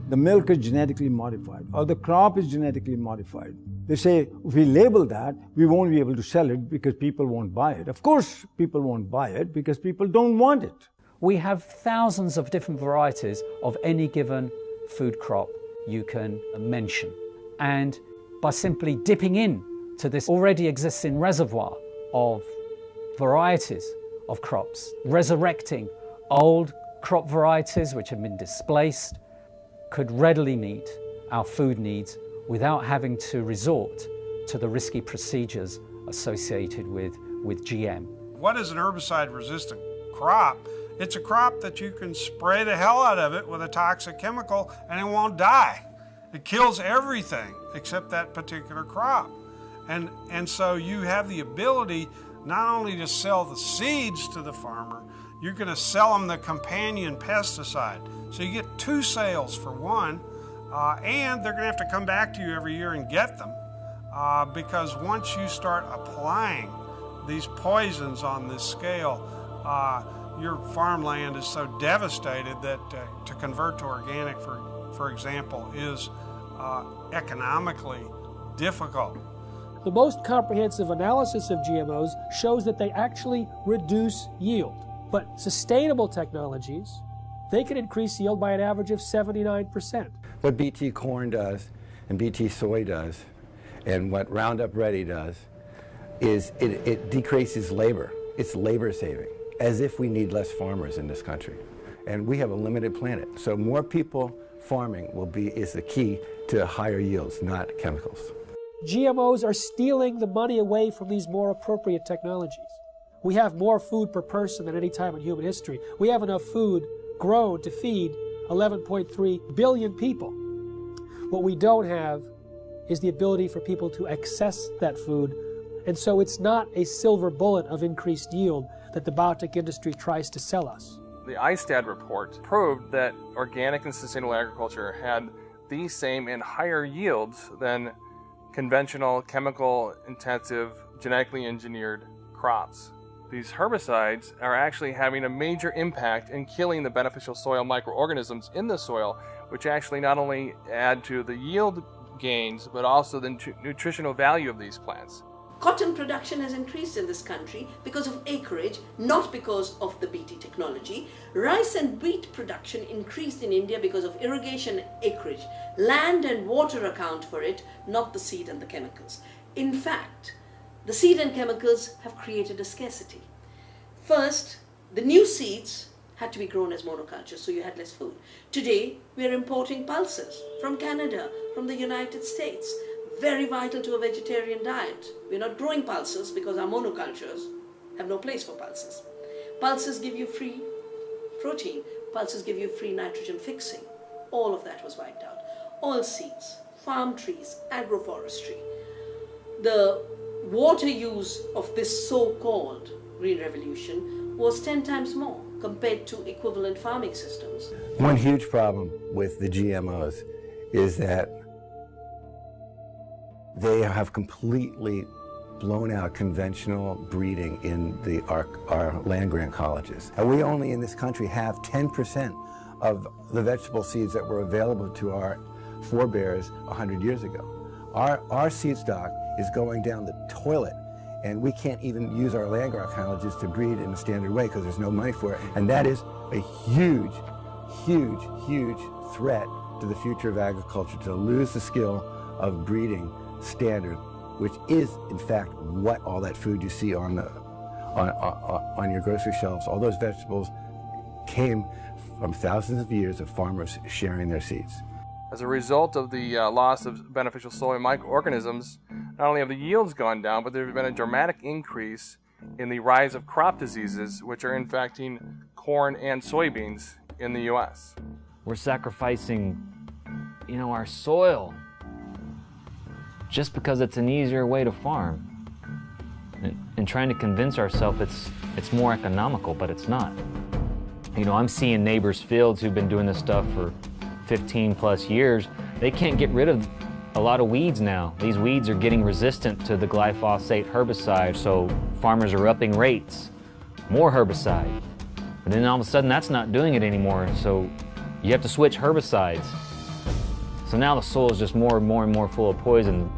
The milk is genetically modified, or the crop is genetically modified. They say, if we label that, we won't be able to sell it because people won't buy it. Of course, people won't buy it because people don't want it. We have thousands of different varieties of any given food crop you can mention. And by simply dipping in to this already existing reservoir of varieties of crops, resurrecting old crop varieties which have been displaced, could readily meet our food needs without having to resort to the risky procedures associated with GM. What is an herbicide-resistant crop? It's a crop that you can spray the hell out of it with a toxic chemical and it won't die. It kills everything except that particular crop. And so you have the ability not only to sell the seeds to the farmer, you're going to sell them the companion pesticide. So you get 2 sales for one, and they're going to have to come back to you every year and get them because once you start applying these poisons on this scale, your farmland is so devastated that to convert to organic, for example, is economically difficult. The most comprehensive analysis of GMOs shows that they actually reduce yield. But sustainable technologies, they can increase yield by an average of 79%. What BT corn does and BT soy does and what Roundup Ready does is it decreases labor. It's labor saving, as if we need less farmers in this country. And we have a limited planet. So more people farming is the key to higher yields, not chemicals. GMOs are stealing the money away from these more appropriate technologies. We have more food per person than any time in human history. We have enough food grown to feed 11.3 billion people. What we don't have is the ability for people to access that food. And so it's not a silver bullet of increased yield that the biotech industry tries to sell us. The ISTAD report proved that organic and sustainable agriculture had the same and higher yields than conventional, chemical-intensive, genetically engineered crops. These herbicides are actually having a major impact in killing the beneficial soil microorganisms in the soil, which actually not only add to the yield gains, but also the nutritional value of these plants. Cotton production has increased in this country because of acreage, not because of the BT technology. Rice and wheat production increased in India because of irrigation acreage. Land and water account for it, not the seed and the chemicals. In fact, the seed and chemicals have created a scarcity. First, the new seeds had to be grown as monocultures, so you had less food. Today, we are importing pulses from Canada, from the United States. Very vital to a vegetarian diet. We're not growing pulses because our monocultures have no place for pulses. Pulses give you free protein. Pulses give you free nitrogen fixing. All of that was wiped out. Oil seeds, farm trees, agroforestry. The water use of this so-called Green Revolution was 10 times more compared to equivalent farming systems. One huge problem with the GMOs is that they have completely blown out conventional breeding in our land-grant colleges. And we only in this country have 10% of the vegetable seeds that were available to our forebears 100 years ago. Our seed stock is going down the toilet, and we can't even use our land-grant colleges to breed in a standard way because there's no money for it. And that is a huge, huge, huge threat to the future of agriculture, to lose the skill of breeding standard, which is in fact what all that food you see on your grocery shelves, all those vegetables came from thousands of years of farmers sharing their seeds. As a result of the loss of beneficial soil microorganisms, not only have the yields gone down, but there has been a dramatic increase in the rise of crop diseases, which are infecting corn and soybeans in the U.S. We're sacrificing, our soil just because it's an easier way to farm. And trying to convince ourselves it's more economical, but it's not. I'm seeing neighbors' fields who've been doing this stuff for 15 plus years. They can't get rid of a lot of weeds now. These weeds are getting resistant to the glyphosate herbicide, so farmers are upping rates. More herbicide. And then all of a sudden that's not doing it anymore, so you have to switch herbicides. So now the soil is just more and more full of poison.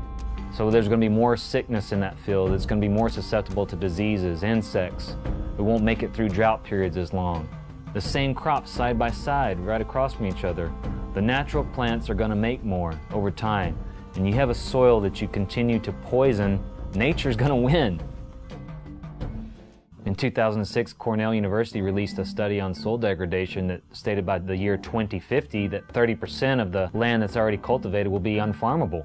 So there's going to be more sickness in that field. It's going to be more susceptible to diseases, insects. It won't make it through drought periods as long. The same crops side by side, right across from each other. The natural plants are going to make more over time. And you have a soil that you continue to poison, nature's going to win. In 2006, Cornell University released a study on soil degradation that stated by the year 2050 that 30% of the land that's already cultivated will be unfarmable.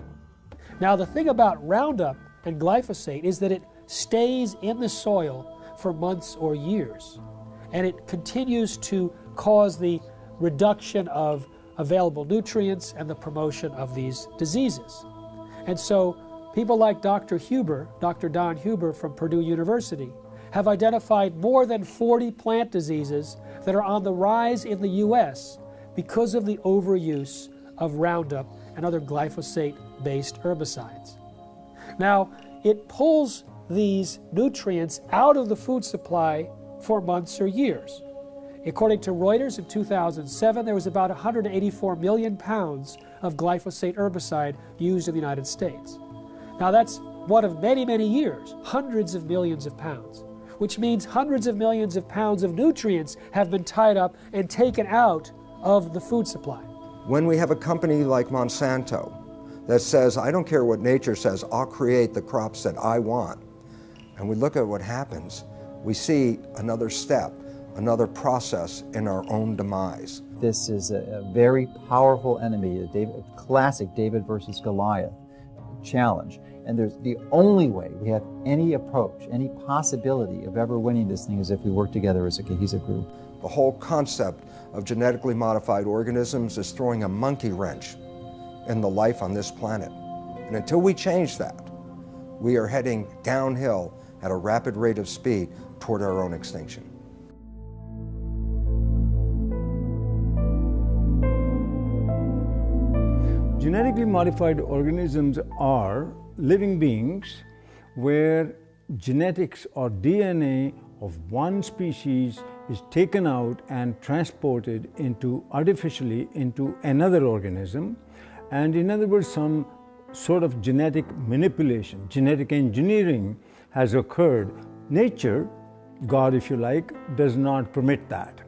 Now, the thing about Roundup and glyphosate is that it stays in the soil for months or years. and it continues to cause the reduction of available nutrients and the promotion of these diseases. And so people like Dr. Don Huber from Purdue University, have identified more than 40 plant diseases that are on the rise in the U.S. because of the overuse of Roundup and other glyphosate-based herbicides. Now, it pulls these nutrients out of the food supply for months or years. According to Reuters, in 2007, there was about 184 million pounds of glyphosate herbicide used in the United States. Now, that's one of many, many years, hundreds of millions of pounds, which means hundreds of millions of pounds of nutrients have been tied up and taken out of the food supply. When we have a company like Monsanto that says, I don't care what nature says, I'll create the crops that I want, and we look at what happens, we see another step, another process in our own demise. This is a very powerful enemy, a classic David versus Goliath challenge. And there's the only way we have any approach, any possibility of ever winning this thing is if we work together as a cohesive group. The whole concept of genetically modified organisms is throwing a monkey wrench in the life on this planet. And until we change that, we are heading downhill at a rapid rate of speed toward our own extinction. Genetically modified organisms are living beings where genetics or DNA of one species is taken out and transported artificially into another organism, and in other words, some sort of genetic manipulation, genetic engineering has occurred. Nature, God if you like, does not permit that.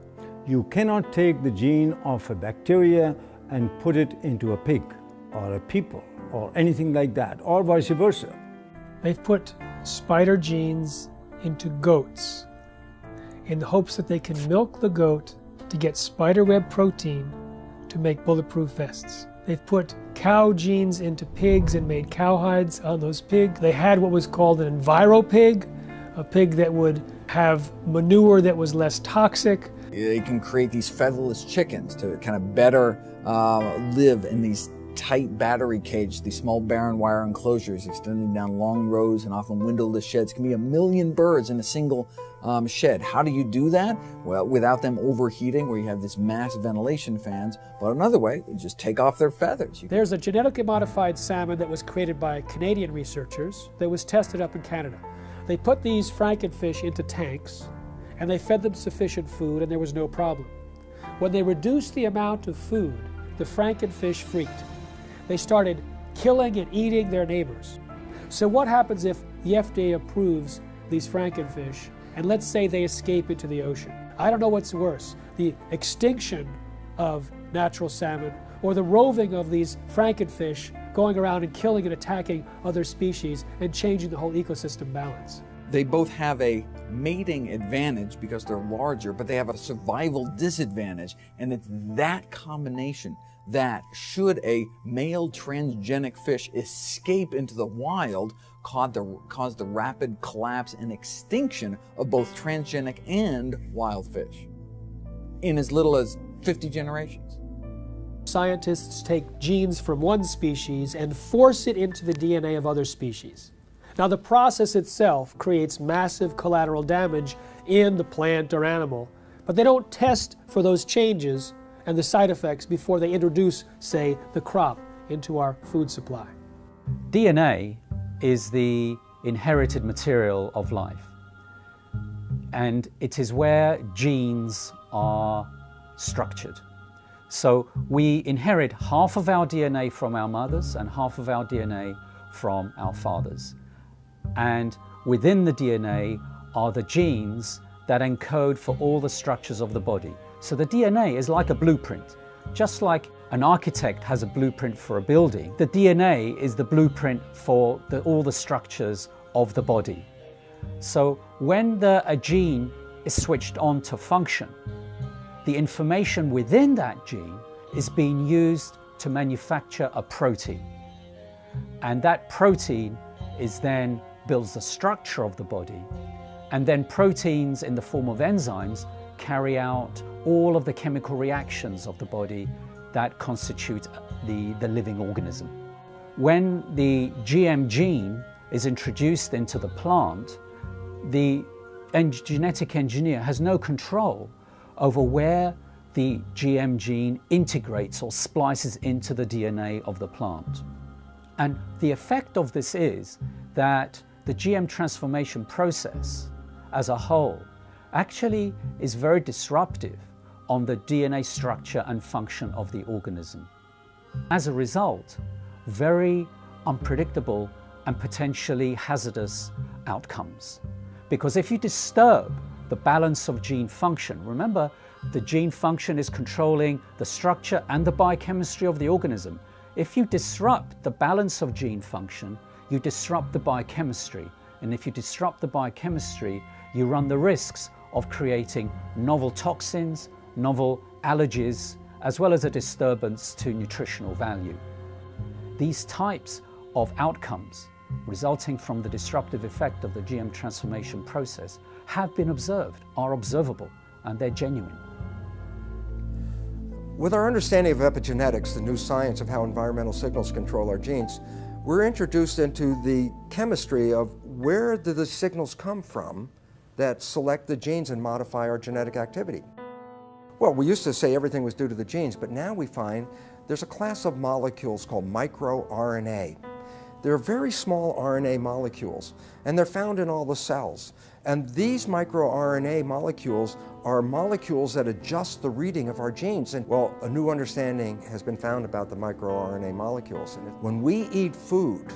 You cannot take the gene of a bacteria and put it into a pig or a people or anything like that, or vice versa. They've put spider genes into goats in the hopes that they can milk the goat to get spiderweb protein to make bulletproof vests. They've put cow genes into pigs and made cowhides on those pigs. They had what was called an enviro-pig, a pig that would have manure that was less toxic. They can create these featherless chickens to kind of better live in these tight battery cage, these small barren wire enclosures extending down long rows and often windowless sheds. It can be 1 million birds in a single shed. How do you do that? Well, without them overheating, where you have this mass ventilation fans. But another way, you just take off their feathers. There's a genetically modified salmon that was created by Canadian researchers that was tested up in Canada. They put these frankenfish into tanks and they fed them sufficient food and there was no problem. When they reduced the amount of food, the frankenfish freaked. They started killing and eating their neighbors. So what happens if the FDA approves these frankenfish and let's say they escape into the ocean? I don't know what's worse, the extinction of natural salmon or the roving of these frankenfish going around and killing and attacking other species and changing the whole ecosystem balance. They both have a mating advantage because they're larger, but they have a survival disadvantage. And it's that combination that, should a male transgenic fish escape into the wild, cause the rapid collapse and extinction of both transgenic and wild fish in as little as 50 generations. Scientists take genes from one species and force it into the DNA of other species. Now, the process itself creates massive collateral damage in the plant or animal, but they don't test for those changes and the side effects before they introduce, say, the crop into our food supply. DNA is the inherited material of life, and it is where genes are structured. So we inherit half of our DNA from our mothers and half of our DNA from our fathers. And within the DNA are the genes that encode for all the structures of the body. So the DNA is like a blueprint. Just like an architect has a blueprint for a building, the DNA is the blueprint for all the structures of the body. So when a gene is switched on to function, the information within that gene is being used to manufacture a protein. And that protein then builds the structure of the body. And then proteins in the form of enzymes carry out all of the chemical reactions of the body that constitute the living organism. When the GM gene is introduced into the plant, the genetic engineer has no control over where the GM gene integrates or splices into the DNA of the plant. And the effect of this is that the GM transformation process as a whole actually is very disruptive on the DNA structure and function of the organism. As a result, very unpredictable and potentially hazardous outcomes. Because if you disturb the balance of gene function, remember the gene function is controlling the structure and the biochemistry of the organism. If you disrupt the balance of gene function, you disrupt the biochemistry. And if you disrupt the biochemistry, you run the risks of creating novel toxins, novel allergies, as well as a disturbance to nutritional value. These types of outcomes resulting from the disruptive effect of the GM transformation process have been observed, are observable, and they're genuine. With our understanding of epigenetics, the new science of how environmental signals control our genes, we're introduced into the chemistry of where do the signals come from that select the genes and modify our genetic activity. Well, we used to say everything was due to the genes, but now we find there's a class of molecules called microRNA. They're very small RNA molecules, and they're found in all the cells. And these microRNA molecules are molecules that adjust the reading of our genes. And well, a new understanding has been found about the microRNA molecules. And when we eat food,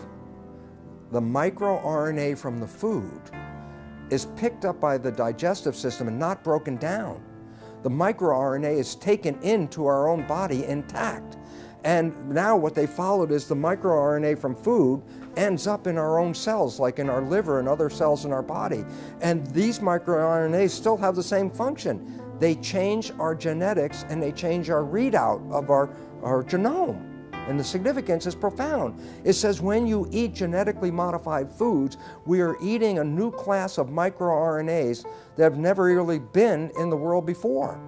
the microRNA from the food is picked up by the digestive system and not broken down. The microRNA is taken into our own body intact. And now what they followed is the microRNA from food ends up in our own cells, like in our liver and other cells in our body. And these microRNAs still have the same function. They change our genetics and they change our readout of our genome. And the significance is profound. It says when you eat genetically modified foods, we are eating a new class of microRNAs that have never really been in the world before.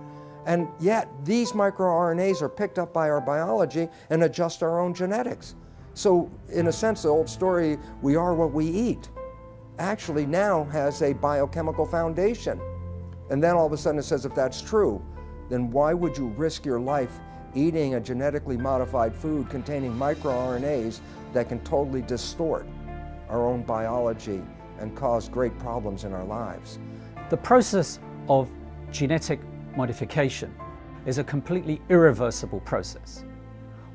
And yet, these microRNAs are picked up by our biology and adjust our own genetics. So, in a sense, the old story, we are what we eat, actually now has a biochemical foundation. And then all of a sudden it says, if that's true, then why would you risk your life eating a genetically modified food containing microRNAs that can totally distort our own biology and cause great problems in our lives? The process of genetic modification is a completely irreversible process.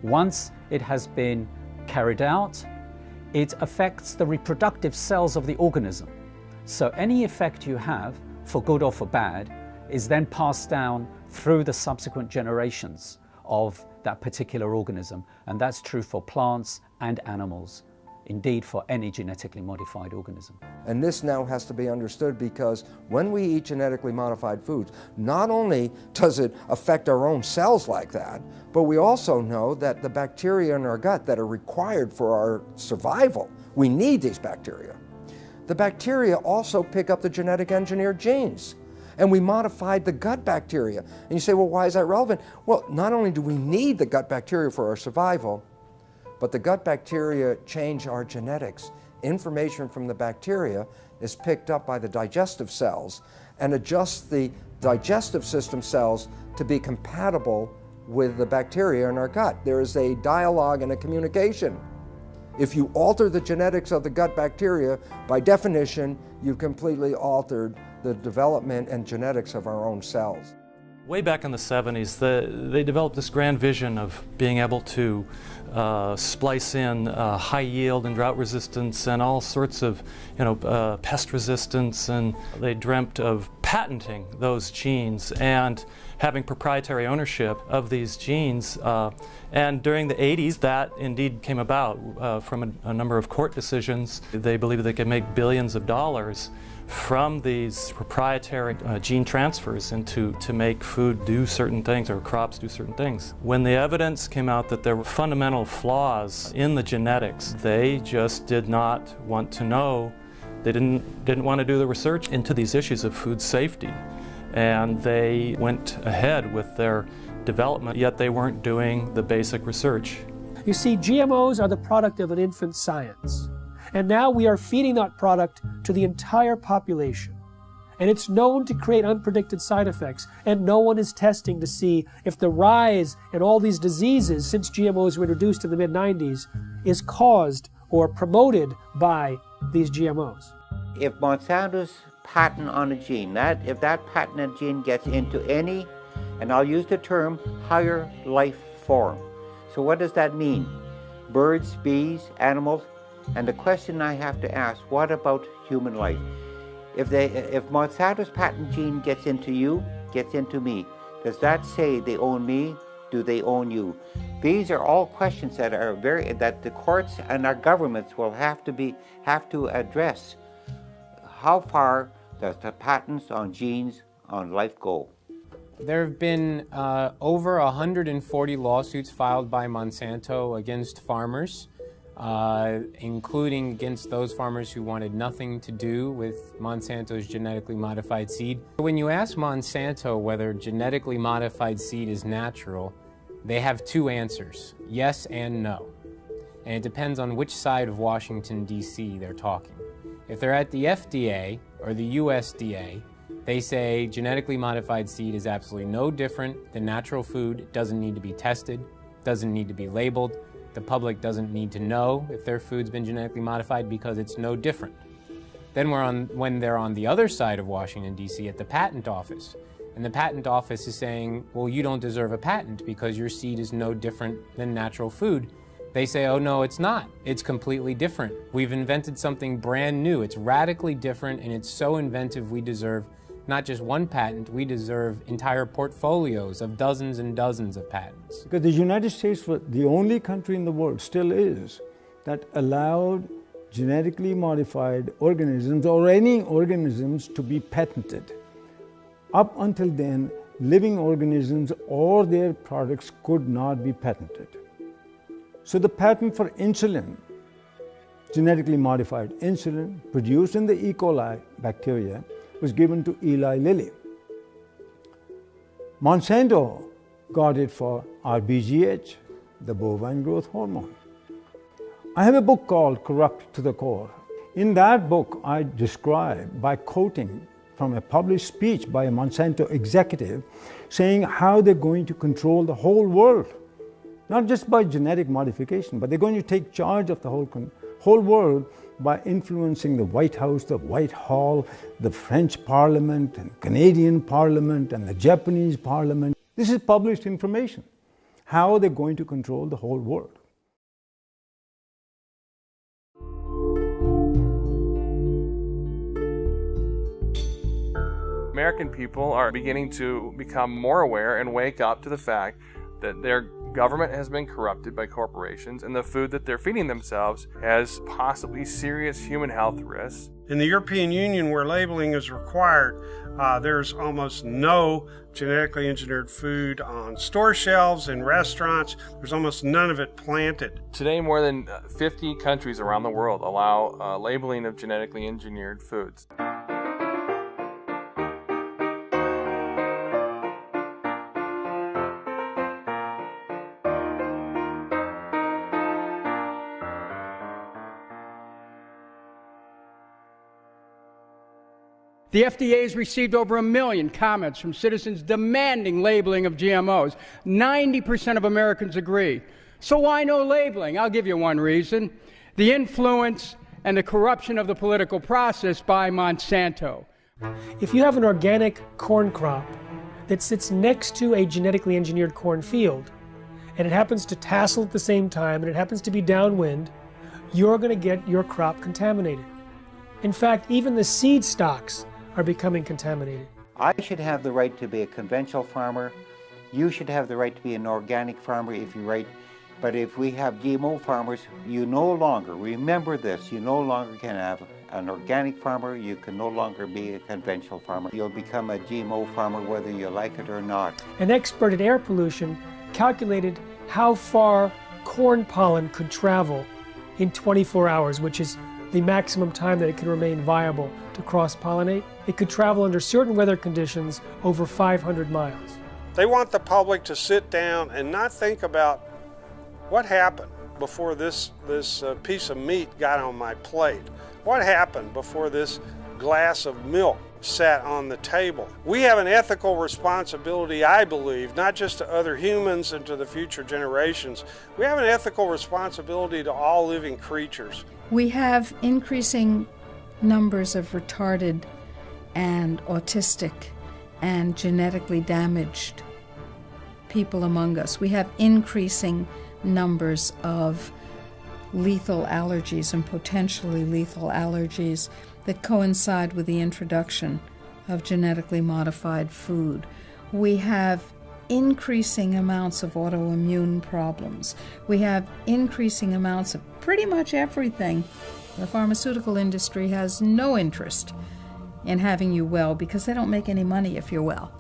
Once it has been carried out, it affects the reproductive cells of the organism. So any effect you have, for good or for bad, is then passed down through the subsequent generations of that particular organism. And that's true for plants and animals. Indeed, for any genetically modified organism. And this now has to be understood because when we eat genetically modified foods, not only does it affect our own cells like that, but we also know that the bacteria in our gut that are required for our survival, we need these bacteria. The bacteria also pick up the genetic engineered genes. And we modified the gut bacteria. And you say, well, why is that relevant? Well, not only do we need the gut bacteria for our survival, but the gut bacteria change our genetics. Information from the bacteria is picked up by the digestive cells and adjusts the digestive system cells to be compatible with the bacteria in our gut. There is a dialogue and a communication. If you alter the genetics of the gut bacteria, by definition, you've completely altered the development and genetics of our own cells. Way back in the 70s, they developed this grand vision of being able to splice in high yield and drought resistance and all sorts of, pest resistance, and they dreamt of patenting those genes and having proprietary ownership of these genes. And during the 80s, that indeed came about from a number of court decisions. They believed they could make billions of dollars from these proprietary gene transfers to make food do certain things or crops do certain things. When the evidence came out that there were fundamental flaws in the genetics, they just did not want to know. They didn't want to do the research into these issues of food safety. and they went ahead with their development, yet they weren't doing the basic research. You see, GMOs are the product of an infant science. And now we are feeding that product to the entire population. And it's known to create unpredicted side effects. And no one is testing to see if the rise in all these diseases since GMOs were introduced in the mid-90s is caused or promoted by these GMOs. If Monsanto's patent on a gene, if that patented gene gets into any, and I'll use the term, higher life form. So what does that mean? Birds, bees, animals? And the question I have to ask, what about human life? If Monsanto's patent gene gets into you, gets into me, does that say they own me? Do they own you? These are all questions that are that the courts and our governments will have to address. How far does the patents on genes on life go? There have been over 140 lawsuits filed by Monsanto against farmers, including against those farmers who wanted nothing to do with Monsanto's genetically modified seed. When you ask Monsanto whether genetically modified seed is natural, they have two answers, yes and no. And it depends on which side of Washington, D.C. they're talking. If they're at the FDA or the USDA, they say genetically modified seed is absolutely no different than natural food. It doesn't need to be tested, doesn't need to be labeled. The public doesn't need to know if their food's been genetically modified because it's no different. Then when they're on the other side of Washington, D.C. at the patent office, and the patent office is saying, well, you don't deserve a patent because your seed is no different than natural food. They say, oh no, it's not. It's completely different. We've invented something brand new. It's radically different and it's so inventive we deserve not just one patent, we deserve entire portfolios of dozens and dozens of patents. Because the United States was the only country in the world, still is, that allowed genetically modified organisms or any organisms to be patented. Up until then, living organisms or their products could not be patented. So the patent for insulin, genetically modified insulin produced in the E. coli bacteria, was given to Eli Lilly. Monsanto got it for RBGH, the bovine growth hormone. I have a book called Corrupt to the Core. In that book, I describe, by quoting from a published speech by a Monsanto executive, saying how they're going to control the whole world. Not just by genetic modification, but they're going to take charge of the whole world by influencing the White House, the Whitehall, the French Parliament, and Canadian Parliament, and the Japanese Parliament. This is published information, how they're going to control the whole world. American people are beginning to become more aware and wake up to the fact that their government has been corrupted by corporations and the food that they're feeding themselves has possibly serious human health risks. In the European Union, where labeling is required, there's almost no genetically engineered food on store shelves and restaurants. There's almost none of it planted. Today, more than 50 countries around the world allow labeling of genetically engineered foods. The FDA has received over 1 million comments from citizens demanding labeling of GMOs. 90% of Americans agree. So why no labeling? I'll give you one reason. The influence and the corruption of the political process by Monsanto. If you have an organic corn crop that sits next to a genetically engineered corn field, and it happens to tassel at the same time, and it happens to be downwind, you're going to get your crop contaminated. In fact, even the seed stocks are becoming contaminated. I should have the right to be a conventional farmer. You should have the right to be an organic farmer if you're right. But if we have GMO farmers, you no longer, remember this, you no longer can have an organic farmer, you can no longer be a conventional farmer. You'll become a GMO farmer whether you like it or not. An expert in air pollution calculated how far corn pollen could travel in 24 hours, which is the maximum time that it can remain viable to cross-pollinate. It could travel under certain weather conditions over 500 miles. They want the public to sit down and not think about what happened before this piece of meat got on my plate. What happened before this glass of milk sat on the table? We have an ethical responsibility, I believe, not just to other humans and to the future generations. We have an ethical responsibility to all living creatures. We have increasing numbers of retarded and autistic and genetically damaged people among us. We have increasing numbers of lethal allergies and potentially lethal allergies that coincide with the introduction of genetically modified food. We have increasing amounts of autoimmune problems. We have increasing amounts of pretty much everything. The pharmaceutical industry has no interest in having you well because they don't make any money if you're well.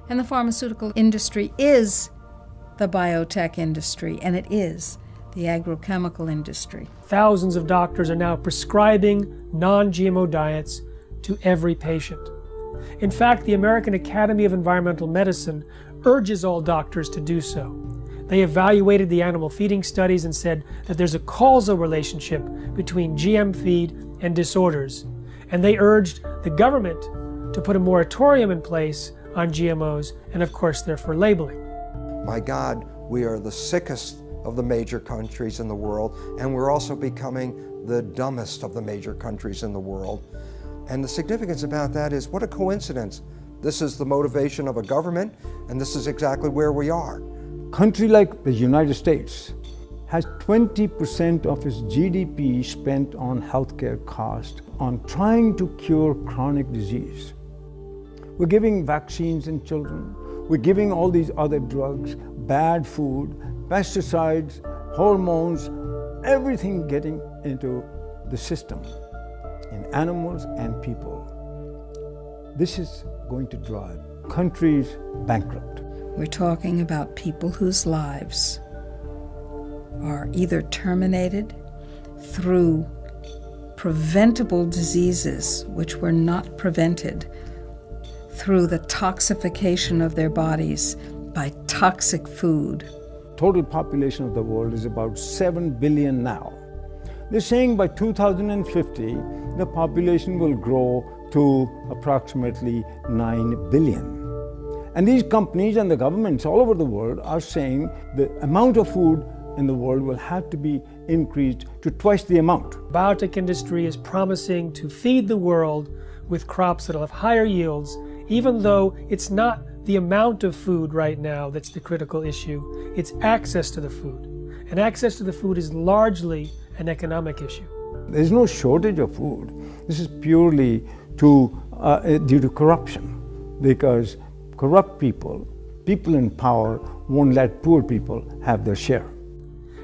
And the pharmaceutical industry is the biotech industry, and it is the agrochemical industry. Thousands of doctors are now prescribing non-GMO diets to every patient. In fact, the American Academy of Environmental Medicine urges all doctors to do so. They evaluated the animal feeding studies and said that there's a causal relationship between GM feed and disorders, and they urged the government to put a moratorium in place on GMOs, and of course they're for labeling. My God, we are the sickest of the major countries in the world, and we're also becoming the dumbest of the major countries in the world. And the significance about that is, what a coincidence. This is the motivation of a government, and this is exactly where we are. A country like the United States has 20% of its GDP spent on healthcare costs, on trying to cure chronic disease. We're giving vaccines in children. We're giving all these other drugs, bad food, pesticides, hormones, everything getting into the system in animals and people. This is going to drive countries bankrupt. We're talking about people whose lives are either terminated through preventable diseases which were not prevented through the toxification of their bodies by toxic food. Total population of the world is about 7 billion now. They're saying by 2050, the population will grow to approximately 9 billion. And these companies and the governments all over the world are saying the amount of food in the world will have to be increased to twice the amount. Biotech industry is promising to feed the world with crops that will have higher yields, even though it's not the amount of food right now that's the critical issue, it's access to the food. And access to the food is largely an economic issue. There's no shortage of food. This is purely due to corruption, because corrupt people in power won't let poor people have their share.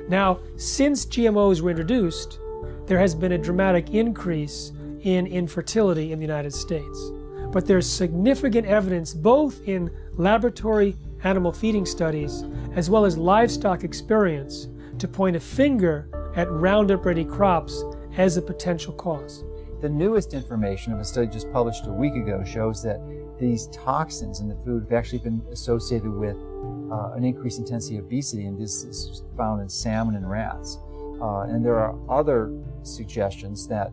Now, since GMOs were introduced, there has been a dramatic increase in infertility in the United States. But there's significant evidence both in laboratory animal feeding studies as well as livestock experience to point a finger at Roundup-ready crops as a potential cause. The newest information of a study just published a week ago shows that these toxins in the food have actually been associated with an increased intensity of obesity, and this is found in salmon and rats. And there are other suggestions that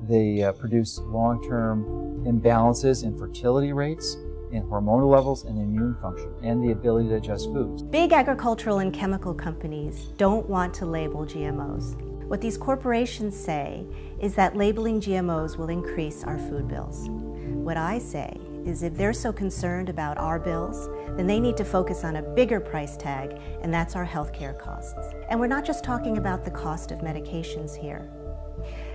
they produce long-term imbalances in fertility rates, in hormonal levels, and immune function, and the ability to digest foods. Big agricultural and chemical companies don't want to label GMOs. What these corporations say is that labeling GMOs will increase our food bills. What I say is if they're so concerned about our bills, then they need to focus on a bigger price tag, and that's our healthcare costs. And we're not just talking about the cost of medications here.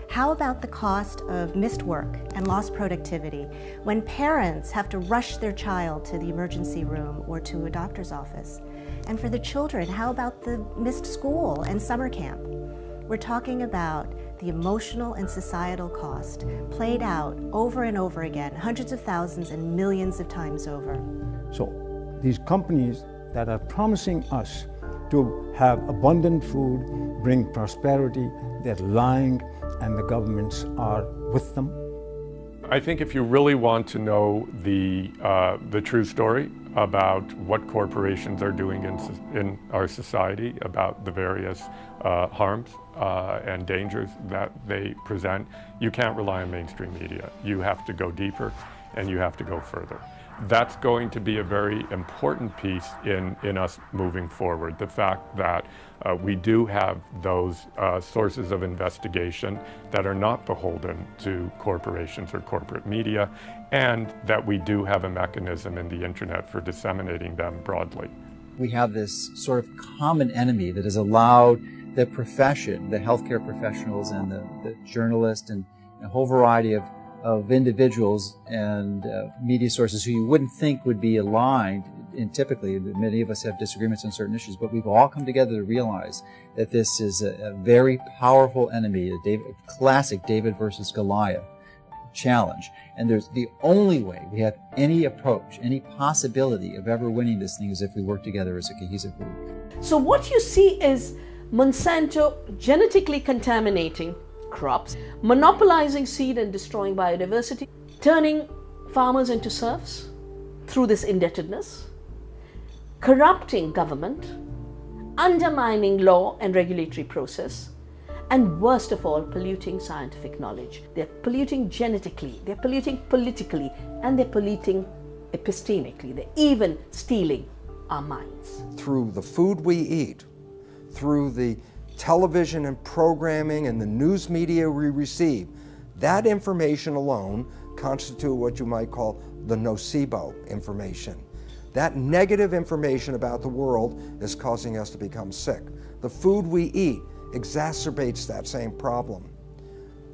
How about the cost of missed work and lost productivity when parents have to rush their child to the emergency room or to a doctor's office? And for the children, how about the missed school and summer camp? We're talking about the emotional and societal cost played out over and over again, hundreds of thousands and millions of times over. So these companies that are promising us to have abundant food, bring prosperity. They're lying, and the governments are with them. I think if you really want to know the true story about what corporations are doing in our society, about the various harms and dangers that they present, you can't rely on mainstream media. You have to go deeper and you have to go further. That's going to be a very important piece in us moving forward. The fact that we do have those sources of investigation that are not beholden to corporations or corporate media, and that we do have a mechanism in the internet for disseminating them broadly. We have this sort of common enemy that has allowed the profession, the healthcare professionals and the journalists and a whole variety of individuals and media sources who you wouldn't think would be aligned, and typically many of us have disagreements on certain issues, but we've all come together to realize that this is a very powerful enemy, a classic David versus Goliath challenge. And there's the only way we have any approach, any possibility of ever winning this thing is if we work together as a cohesive group. So what you see is Monsanto genetically contaminating crops, monopolizing seed and destroying biodiversity, turning farmers into serfs through this indebtedness, corrupting government, undermining law and regulatory process, and worst of all, polluting scientific knowledge. They're polluting genetically, they're polluting politically, and they're polluting epistemically. They're even stealing our minds. Through the food we eat, through the television and programming and the news media we receive, that information alone constitute what you might call the nocebo information. That negative information about the world is causing us to become sick. The food we eat exacerbates that same problem.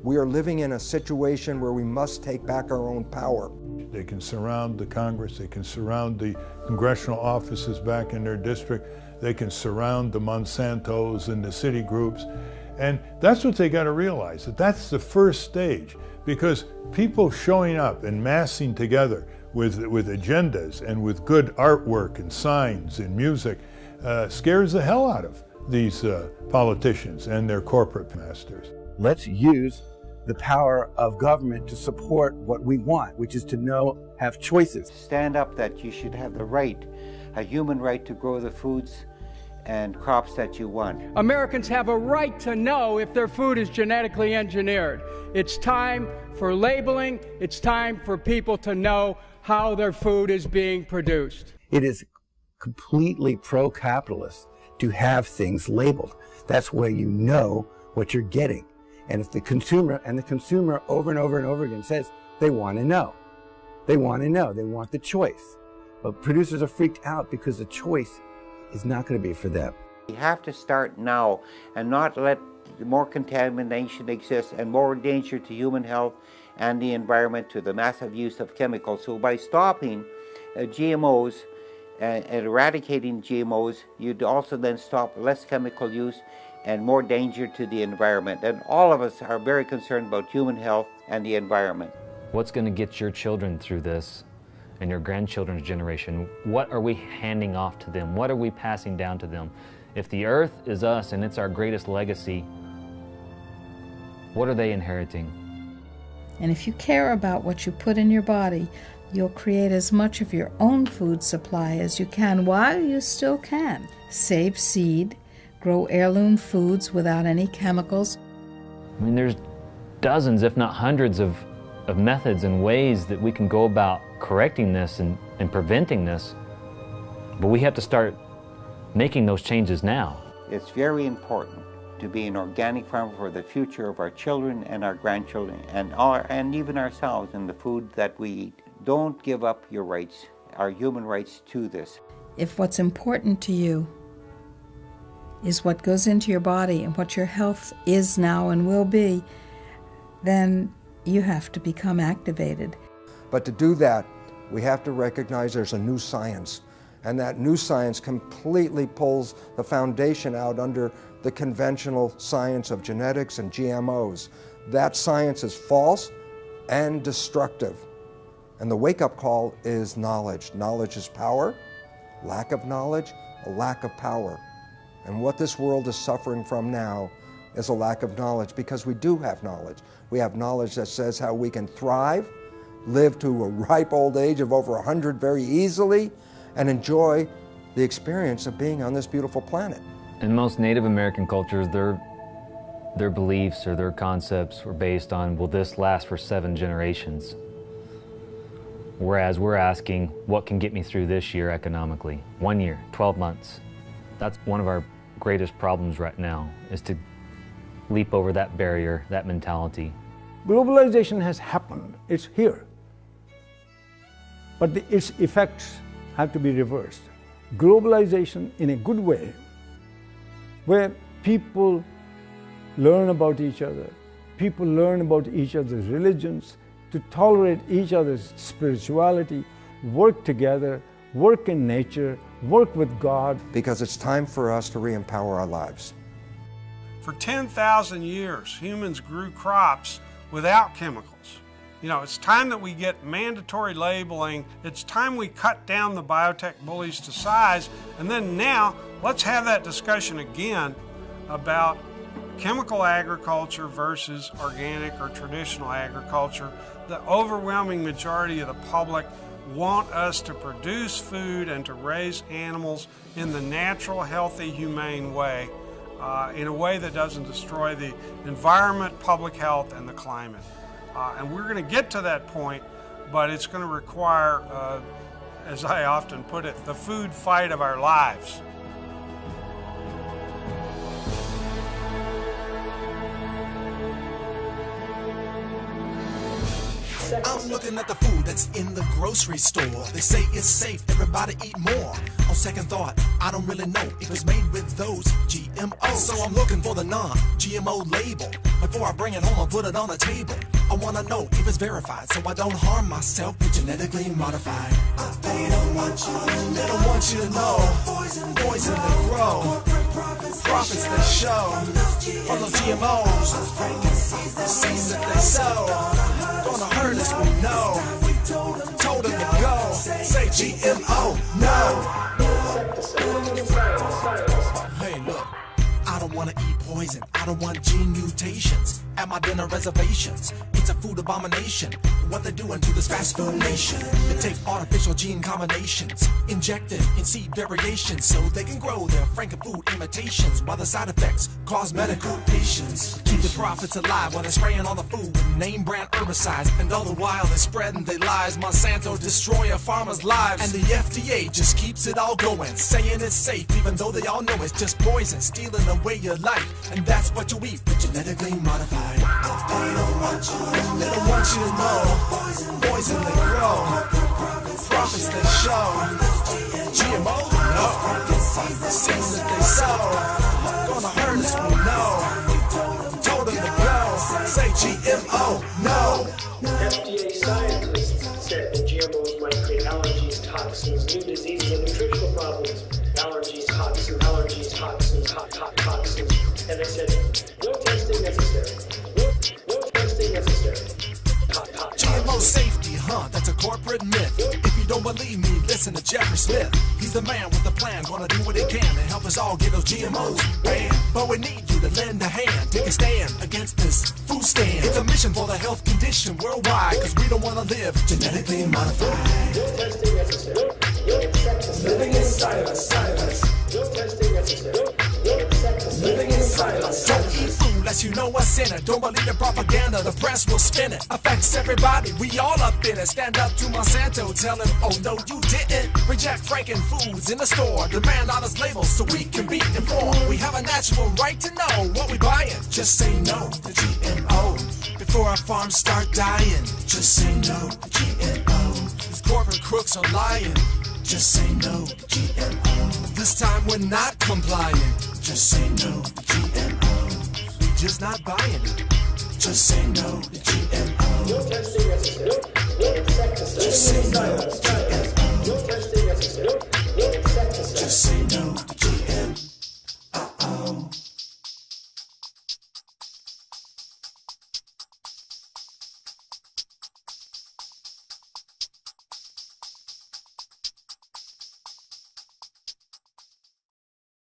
We are living in a situation where we must take back our own power. They can surround the Congress, they can surround the congressional offices back in their district, they can surround the Monsantos and the city groups, and that's what they got to realize, that that's the first stage, because people showing up and massing together with agendas and with good artwork and signs and music scares the hell out of these politicians and their corporate masters. Let's use the power of government to support what we want, which is to have choices. Stand up that you should have the right, a human right to grow the foods and crops that you want. Americans have a right to know if their food is genetically engineered. It's time for labeling. It's time for people to know how their food is being produced. It is completely pro-capitalist to have things labeled. That's where you know what you're getting. And if the consumer over and over and over again says they want to know, they want the choice. But producers are freaked out because the choice is not going to be for them. We have to start now and not let more contamination exist and more danger to human health and the environment to the massive use of chemicals. So by stopping GMOs and eradicating GMOs, you'd also then stop less chemical use and more danger to the environment. And all of us are very concerned about human health and the environment. What's going to get your children through this and your grandchildren's generation? What are we handing off to them? What are we passing down to them? If the earth is us and it's our greatest legacy, what are they inheriting? And if you care about what you put in your body, you'll create as much of your own food supply as you can while you still can. Save seed, grow heirloom foods without any chemicals. I mean, there's dozens, if not hundreds of methods and ways that we can go about correcting this and preventing this, but we have to start making those changes now. It's very important to be an organic farmer for the future of our children and our grandchildren and even ourselves in the food that we eat. Don't give up your rights, our human rights to this. If what's important to you is what goes into your body and what your health is now and will be, then you have to become activated. But to do that, we have to recognize there's a new science, and that new science completely pulls the foundation out under the conventional science of genetics and GMOs. That science is false and destructive. And the wake-up call is knowledge. Knowledge is power. Lack of knowledge, a lack of power. And what this world is suffering from now is a lack of knowledge, because we do have knowledge. We have knowledge that says how we can thrive, live to a ripe old age of over 100 very easily, and enjoy the experience of being on this beautiful planet. In most Native American cultures, their beliefs or their concepts were based on, will this last for 7 generations? Whereas we're asking, what can get me through this year economically? 1 year, 12 months. That's one of our greatest problems right now, is to leap over that barrier, that mentality. Globalization has happened, it's here. But its effects have to be reversed. Globalization in a good way, where people learn about each other, people learn about each other's religions, to tolerate each other's spirituality, work together, work in nature, work with God. Because it's time for us to re-empower our lives. For 10,000 years, humans grew crops without chemicals. You know, it's time that we get mandatory labeling. It's time we cut down the biotech bullies to size. And then now, let's have that discussion again about chemical agriculture versus organic or traditional agriculture. The overwhelming majority of the public want us to produce food and to raise animals in the natural, healthy, humane way, in a way that doesn't destroy the environment, public health, and the climate. And we're going to get to that point, but it's going to require, as I often put it, the food fight of our lives. I'm looking at the food that's in the grocery store. They say it's safe, everybody eat more. On second thought, I don't really know if it's made with those GMOs. So I'm looking for the non-GMO label. Before I bring it home, I'll put it on the table. I want to know if it's verified, so I don't harm myself with genetically modified. They don't want you to know. Poison they grow. Profits they show. From those GMOs. Seeds that they sow. Gonna hurt us, we know. Told them to go. Say GMO, no. Hey, look. I don't want to eat poison. I don't want gene mutations at my dinner reservations. It's a food abomination. What they're doing to this fast food nation. They take artificial gene combinations, inject them in seed variations so they can grow their frankenfood imitations, while the side effects cause medical patients. Keep the profits alive while they're spraying all the food with name brand herbicides, and all the while they're spreading their lies. Monsanto destroy a farmer's lives, and the FDA just keeps it all going, saying it's safe even though they all know it's just poison, stealing away your life, and that's what you eat, but genetically modified. They don't want you to know. Poison they grow. Profits they show. GMO, no. Seeds that they sow. Gonna hurt us, we know. Told them to go. Say GMO, no. FDA scientists said that GMOs might create allergies, toxins, new diseases, and nutritional problems. Allergies, toxins, toxins. And they said, no testing necessary. No testing necessary. GMO safety, that's a corporate myth. If you don't believe me, listen to Jeffrey Smith. He's the man with the plan, gonna do what he can to help us all get those GMOs banned. But we need you to lend a hand, take a stand against this food stand. It's a mission for the health condition worldwide, cause we don't wanna live genetically modified. No testing necessary. No insecticide. Living inside of us, No testing necessary. No insecticide. Living inside us. Don't eat food unless you know what's in it. Don't believe the propaganda, the press will spin it. Affects everybody, we all up in it. Stand up to Monsanto, tell him, oh no you didn't. Reject frankenfoods in the store. Demand honest labels so we can be informed. We have a natural right to know what we buying. Just say no to GMO before our farms start dying. Just say no to GMO. These corporate crooks are lying. Just say no to GMO. This time we're not complying. Just say no to GMO. We just not buying it. Just say no to GMO. No testing necessary. No insecticide. Just say no to GMO.